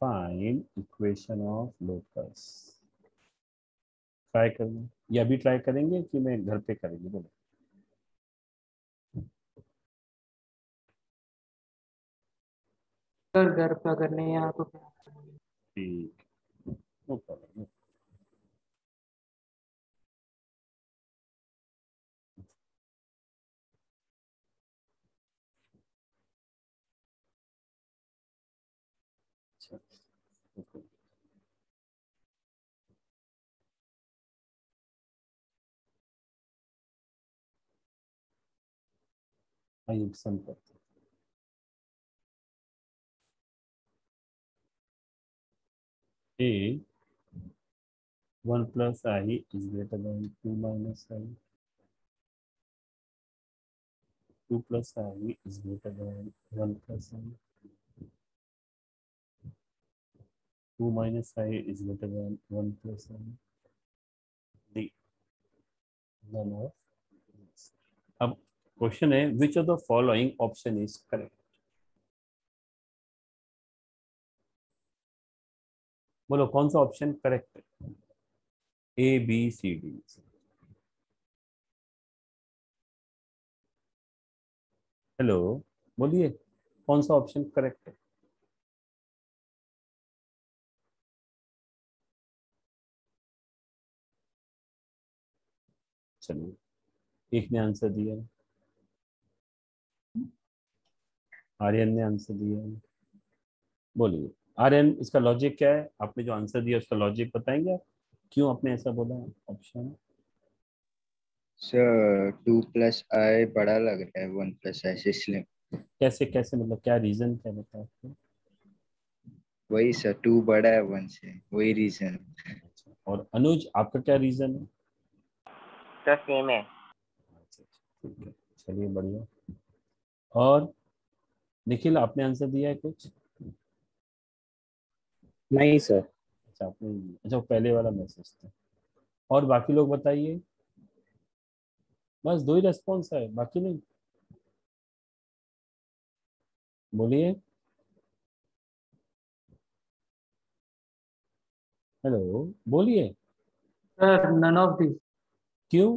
Find equation of locus. Try करेंगे, या अभी ट्राई करेंगे कि मैं घर पे करेंगे, बोलो। सर घर पे करने हैं यहाँ तो ठीक, नो प्रॉब्लम। अच्छा, ओके। आइए सम करते हैं। A 1 plus I is greater than 2 minus I. 2 plus I is greater than 1 plus I. 2 minus I is greater than 1 plus I. D. None of these. अब क्वेश्चन है, which of the following option is correct. बोलो कौन सा option correct है। A B C D. Hello, बोलिए कौन सा option correct है। चलिए, एक ने आंसर दिया, आर्यन ने आंसर दिया। बोलिए आर्यन, इसका लॉजिक क्या है। आपने जो आंसर दिया उसका लॉजिक बताएंगे आप, क्यों आपने ऐसा बोला ऑप्शन। सर 2 प्लस आई बड़ा लग रहा है 1 प्लस आई से, इसलिए। कैसे कैसे, मतलब क्या रीजन, क्या बता आपको। वही सर, 2 बड़ा है 1 से, वही रीजन। अच्छा, और अनुज आपका क्या रीजन है। सर सेम है। अच्छा, ठीक है, चलिए बढ़िया। और निखिल आपने आंसर दिया है कुछ। नहीं सर। अच्छा आपने, अच्छा वो पहले वाला मैसेज था। और बाकी लोग बताइए। बस दो ही रेस्पॉन्स है, बाकी नहीं। बोलिए। हेलो, बोलिए। Sir none of this. क्यों।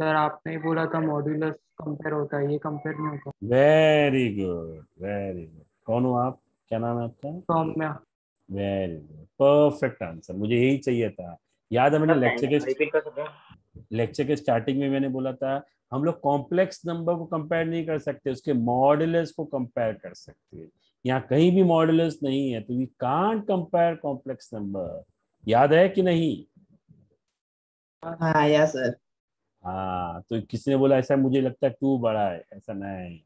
सर आपने ही बोला था मॉड्यूलस कंपेयर होता है, ये कंपेयर नहीं होता। Very good, very good. कौन हो आप, क्या नाम है आपका। Saumya. Very good, perfect answer, मुझे यही चाहिए था। याद है मैंने रिपीट कर सकते हैं। लेक्चर के स्टार्टिंग में मैंने बोला था, हम लोग कॉम्प्लेक्स नंबर को कंपेयर नहीं कर सकते, उसके मॉड्यूलस को कंपेयर कर सकते हैं। यहाँ कहीं भी मॉड्यूलस नहीं है, तो we can't compare complex number. याद है कि नहीं। हाँ या सर। हाँ, तो किसने बोला ऐसा, मुझे लगता है 2 बड़ा है, ऐसा नहीं।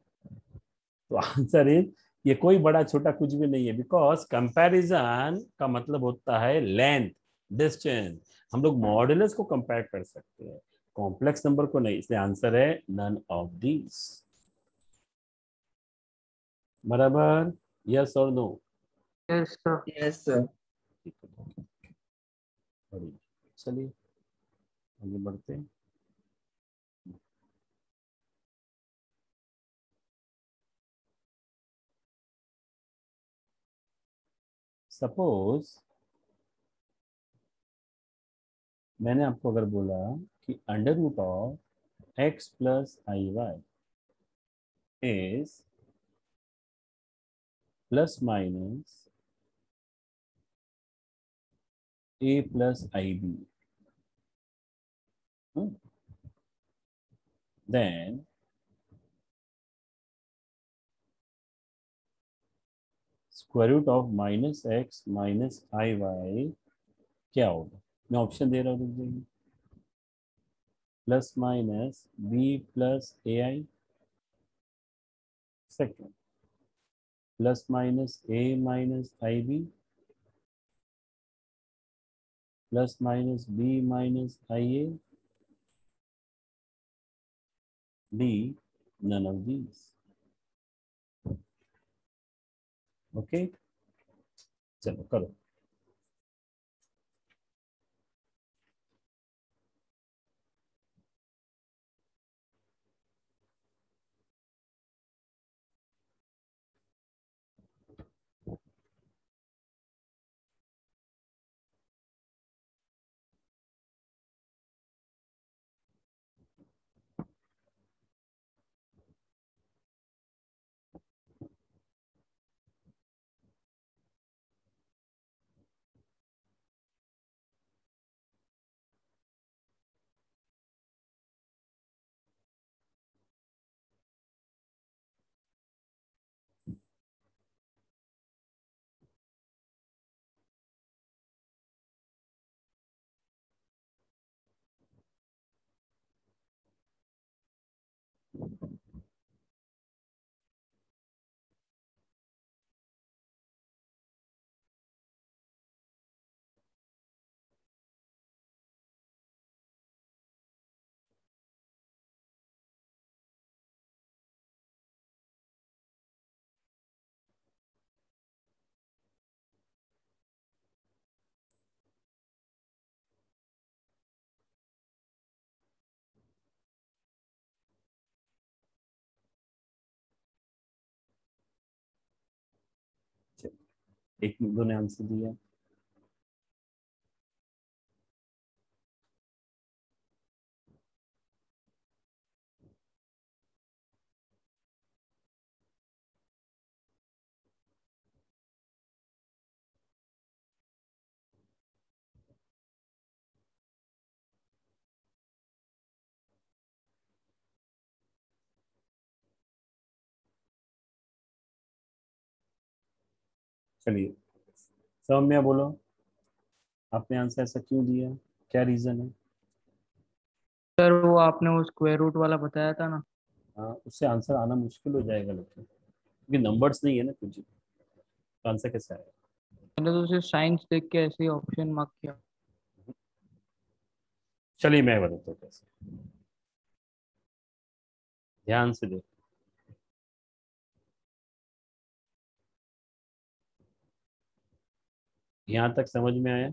तो आंसर इज, ये कोई बड़ा छोटा कुछ भी नहीं है, बिकॉज कंपैरिजन का मतलब होता है लेंथ, डिस्टेंस। हम लोग मॉड्यूलस को कंपेयर कर सकते हैं, कॉम्प्लेक्स नंबर को नहीं, इसलिए आंसर है नन ऑफ दीज। बराबर, यस और no. Yes sir. Yes sir. ठीक है, बढ़िया। चलिए आगे बढ़ते हैं। सपोज मैंने आपको अगर बोला कि under root of x plus I y is plus minus a plus I b, then square root of minus x minus i y क्या होगा। मैं ऑप्शन दे रहा हूँ, रुक जाइए। Plus minus b plus a i, second plus minus a minus I b, plus minus b minus i a, D, none of these. Okay, चलो करो। एक दो ने आंसर दिया। चलिए सौम्या बोलो, आपने आंसर ऐसा क्यों दिया, क्या रीजन है? सर वो आपने वो स्क्वायर रूट वाला बताया था ना। हाँ, उससे आंसर आना मुश्किल हो जाएगा लेकिन, क्योंकि नंबर्स नहीं है ना कुछ, तो आंसर कैसे आएगा? मैंने तो सिर्फ साइंस देख के ऐसे ही ऑप्शन मार्क किया। चलिए मैं बताता हूँ कैसे, ध्यान से देखो। यहाँ तक समझ में आया?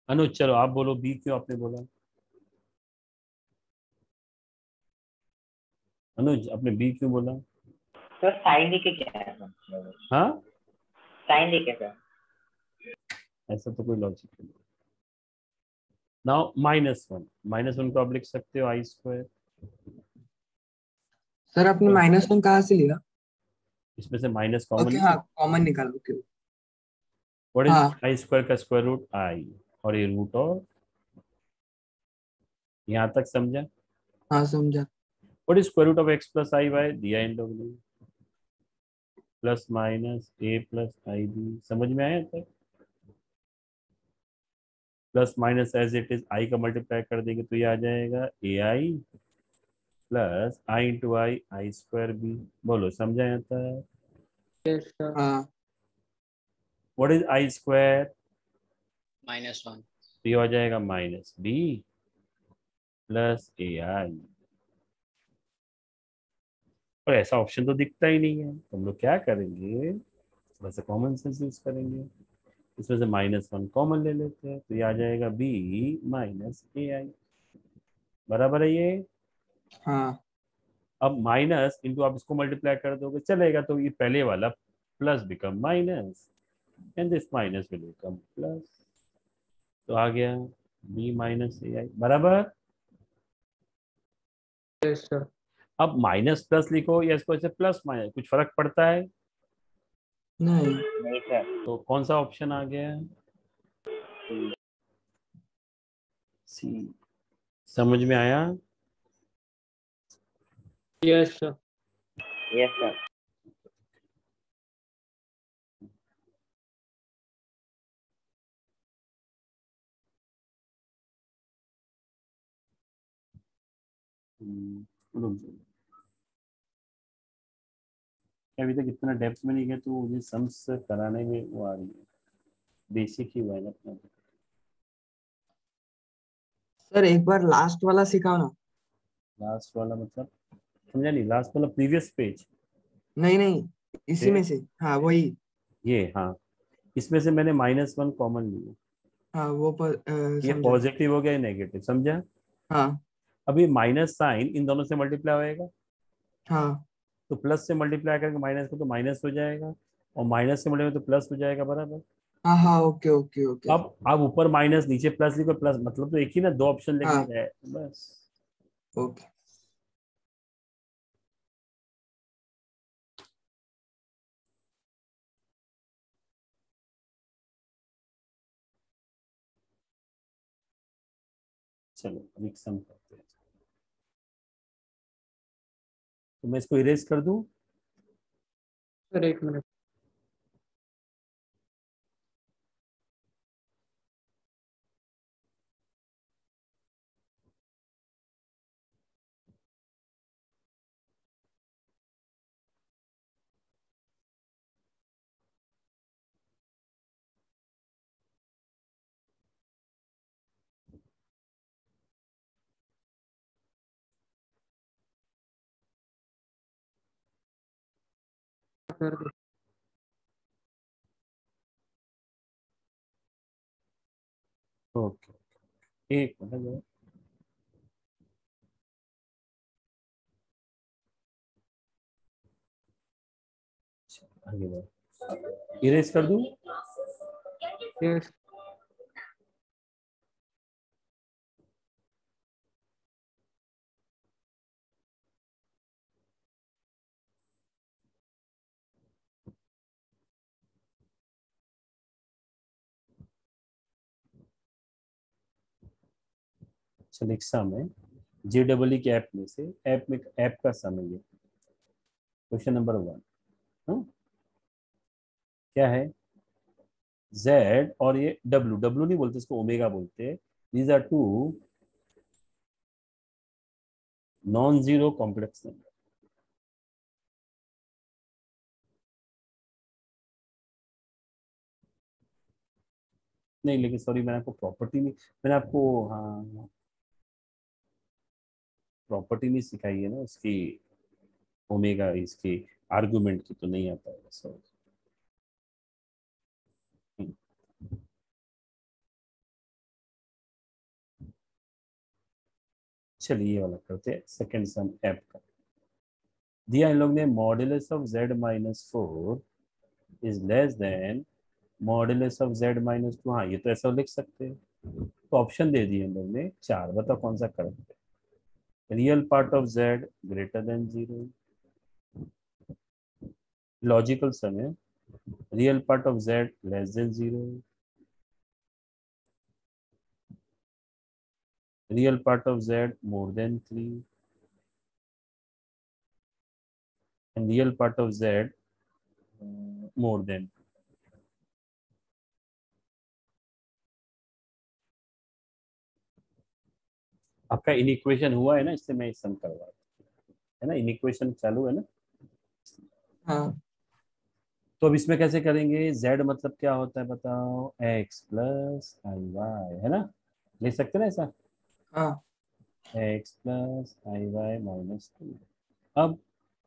अनुज चलो आप बोलो, बी क्यों आपने बोला? अनुज आपने बी क्यों बोला? सर साइन लेके क्या है? हाँ, साइन लेके सर। ऐसा तो कोई लॉजिक नहीं। नाउ -1 को आप लिख सकते हो आई स्क्वायर। सर आपने -1 कहाँ से लिया? इसमें से माइनस कॉमन ओके ले हाँ, सकते। कॉमन निकालो। ओके व्हाट इज हाँ आई स्क्वायर का स्क्वायर रूट आई, और ये रूट ऑफ, यहाँ तक समझा? हाँ समझा। What is square root of x plus I y, दिया एंड ऑफ में, plus minus a plus I b, समझ में आया तक? Plus minus as it is i का मल्टीप्लाई कर देंगे तो ये आ जाएगा a i plus i into i, i square b. बोलो समझा यहाँ तक? Yes sir. हाँ व्हाट इज आई स्क्वायर? -1। तो ये आ जाएगा माइनस बी प्लस ए आई, और ऐसा ऑप्शन तो दिखता ही नहीं है, तो हम लोग क्या करेंगे, थोड़ा सा कॉमन सेंस यूज करेंगे। इसमें से -1 कॉमन ले लेते हैं, तो ये आ जाएगा बी माइनस ए आई, बराबर है ये। हाँ अब माइनस इंटू आप इसको मल्टीप्लाई कर दोगे चलेगा, तो ये पहले वाला plus become minus and this minus will become plus, तो आ गया बी माइनस ए आई, बराबर। Yes sir. अब माइनस प्लस लिखो या इसको ऐसे प्लस माइनस, कुछ फर्क पड़ता है? नहीं। नहीं सर। तो कौन सा ऑप्शन आ गया? सी। समझ में आया? Yes sir. Yes sir. रुक जाओ। अभी तक इतना डेप्थ में नहीं गया, तो मुझे सम्स कराने में वो आ रही है, बेसिक ही हुआ है ना अपना। सर एक बार लास्ट वाला सिखाओ ना। लास्ट वाला मतलब समझा नहीं, लास्ट वाला प्रीवियस पेज। नहीं नहीं, इसी में से, हाँ वही। ये हाँ, इसमें से मैंने -1 कॉमन लिया, हाँ वो ये समझा। पॉजिटिव हो गया, नेगेटिव, समझा। हाँ अभी माइनस साइन इन दोनों से मल्टीप्लाई होएगा, हाँ तो प्लस से मल्टीप्लाई करके माइनस को तो माइनस हो जाएगा, और माइनस से मल्टीप्लाई तो प्लस हो जाएगा, बराबर। हाँ हाँ, ओके ओके ओके। अब ऊपर माइनस नीचे प्लस लिखो, प्लस मतलब तो एक ही ना, दो ऑप्शन लिखने हाँ का है बस। ओके। चलो अभी सम करते हैं, तो मैं इसको इरेज कर दूं। सर एक मिनट। कर दो। ओके, एक मिनट जरा। आगे बढ़ो, इरेज कर दूं। यस। चलो एक सम है, JEE के ऐप में से, ऐप का सम है ये। क्वेश्चन नंबर 1, क्या है, Z और ये W नहीं बोलते इसको, ओमेगा बोलते हैं। These are two non zero complex number. नहीं लेकिन सॉरी, मैंने आपको प्रॉपर्टी में, मैंने आपको, हाँ प्रॉपर्टी में सिखाई है ना उसकी, ओमेगा इसकी आर्गुमेंट की, तो नहीं आता है सॉरी। चलिए ये वाला करते हैं, सेकंड सम ऐप का। दिया इन लोग ने, modulus of Z-4 is less than modulus of Z-2। हाँ ये तो ऐसा लिख सकते हैं, तो ऑप्शन दे दिए इन लोग ने 4, बताओ कौन सा करते हैं। Real part of Z greater than 0, logical sum है, real part of Z less than 0, real part of Z more than 3, and real part of Z more than। आपका इनइक्वेशन हुआ है ना, इससे मैं सम करवा है ना, इनइक्वेशन चालू है ना। हाँ तो अब इसमें कैसे करेंगे, Z मतलब क्या होता है बताओ, x प्लस आई वाई, है ना, ले सकते ना ऐसा, हाँ x प्लस आई वाई -2। अब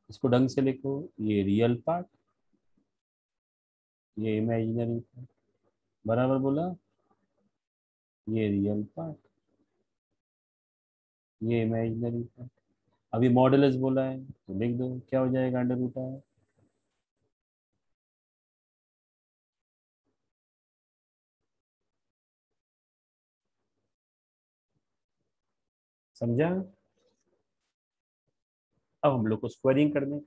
इसको ढंग से लिखो, ये रियल पार्ट, ये इमेजिनरी पार्ट, बराबर बोला, ये रियल पार्ट, ये इमेजिनरी पार्ट। अभी मॉडुलस बोला है तो लिख दो, क्या हो जाएगा, √r। समझा। अब हम लोग को स्क्वायरिंग करने,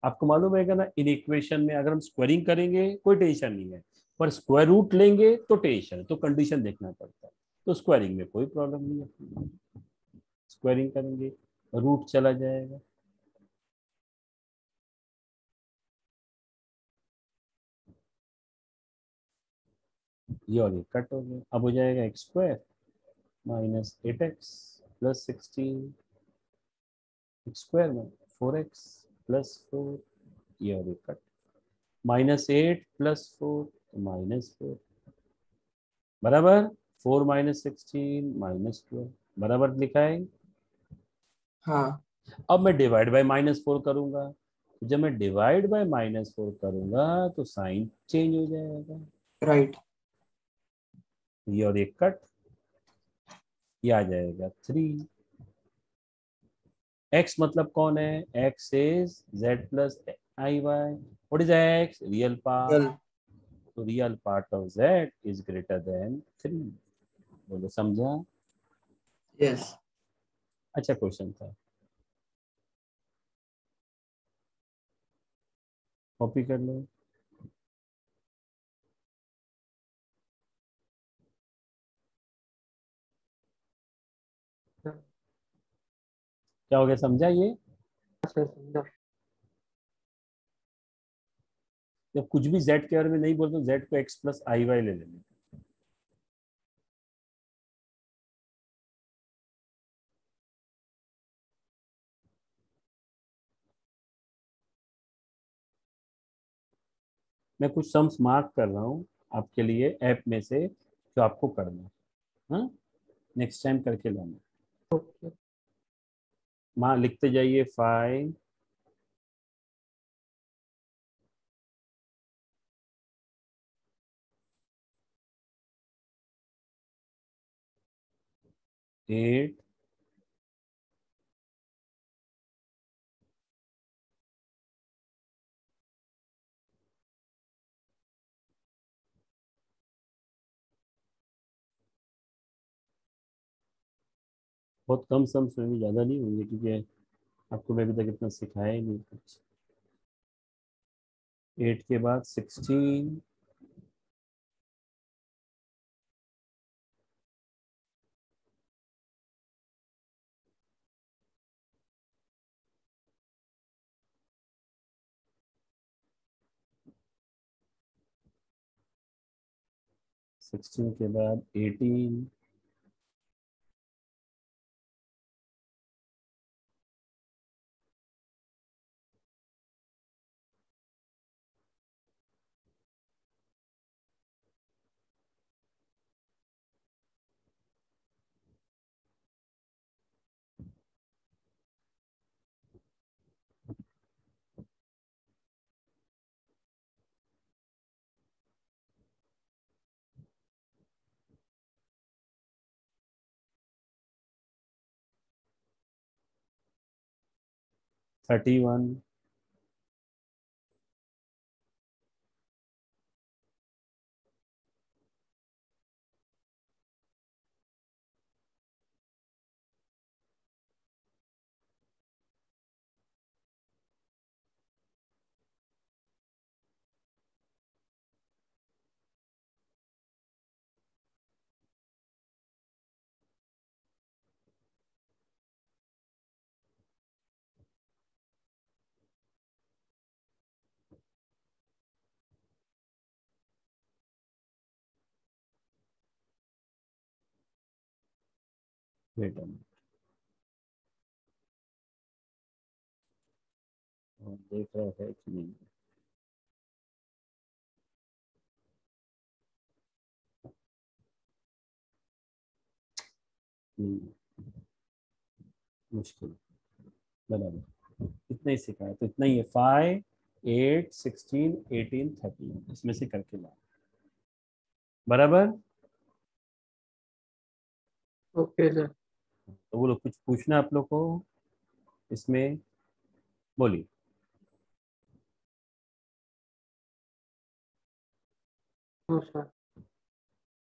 आपको मालूम है ना, इन इक्वेशन में अगर हम स्क्वायरिंग करेंगे कोई टेंशन नहीं है, पर स्क्वायर रूट लेंगे तो टेंशन है, तो कंडीशन देखना पड़ता है। तो स्क्वायरिंग में कोई प्रॉब्लम नहीं है, स्क्वायरिंग करेंगे रूट चला जाएगा। ये और ये कट हो गया, अब हो जाएगा x² -8x प्लस 16, x² में 4x प्लस 4, ये और ये कट, -8 प्लस 4 -4, बराबर 4 माइनस 16 माइनस 12 बराबर लिखा है। हाँ अब मैं डिवाइड बाय -4 करूंगा, तो जब मैं डिवाइड बाय -4 करूंगा तो साइन चेंज हो जाएगा, राइट ये और एक कट, ये आ जाएगा 3। x मतलब कौन है, x is z plus I Y. What is x, real part, well तो real part of z is greater than 3। बोलो समझा? यस अच्छा क्वेश्चन था, कॉपी कर लो। क्या हो गया, समझा ये? सर समझा। जब कुछ भी z के बारे में नहीं बोलते z को x प्लस आई वाई ले लेंगे। मैं कुछ सम्स मार्क कर रहा हूँ आपके लिए ऐप में से, जो आपको करना है, हाँ, नेक्स्ट टाइम करके लाना। ओके माँ लिखते जाइए 5 8 बहुत कम सम्स में भी, ज़्यादा नहीं होंगे क्योंकि आपको मैं अभी तक इतना सिखाया ही नहीं कुछ। 8 के बाद 16 16 के बाद 18 31 वेट देख रहा है कि नहीं? मुश्किल, बराबर इतना ही सिखाया, तो इतना ही है। 5 8 16 18 13 इसमें से करके ला, बराबर। Okay sir. तो वो लोग कुछ पूछना है आप लोग को इसमें, बोलिए। No sir.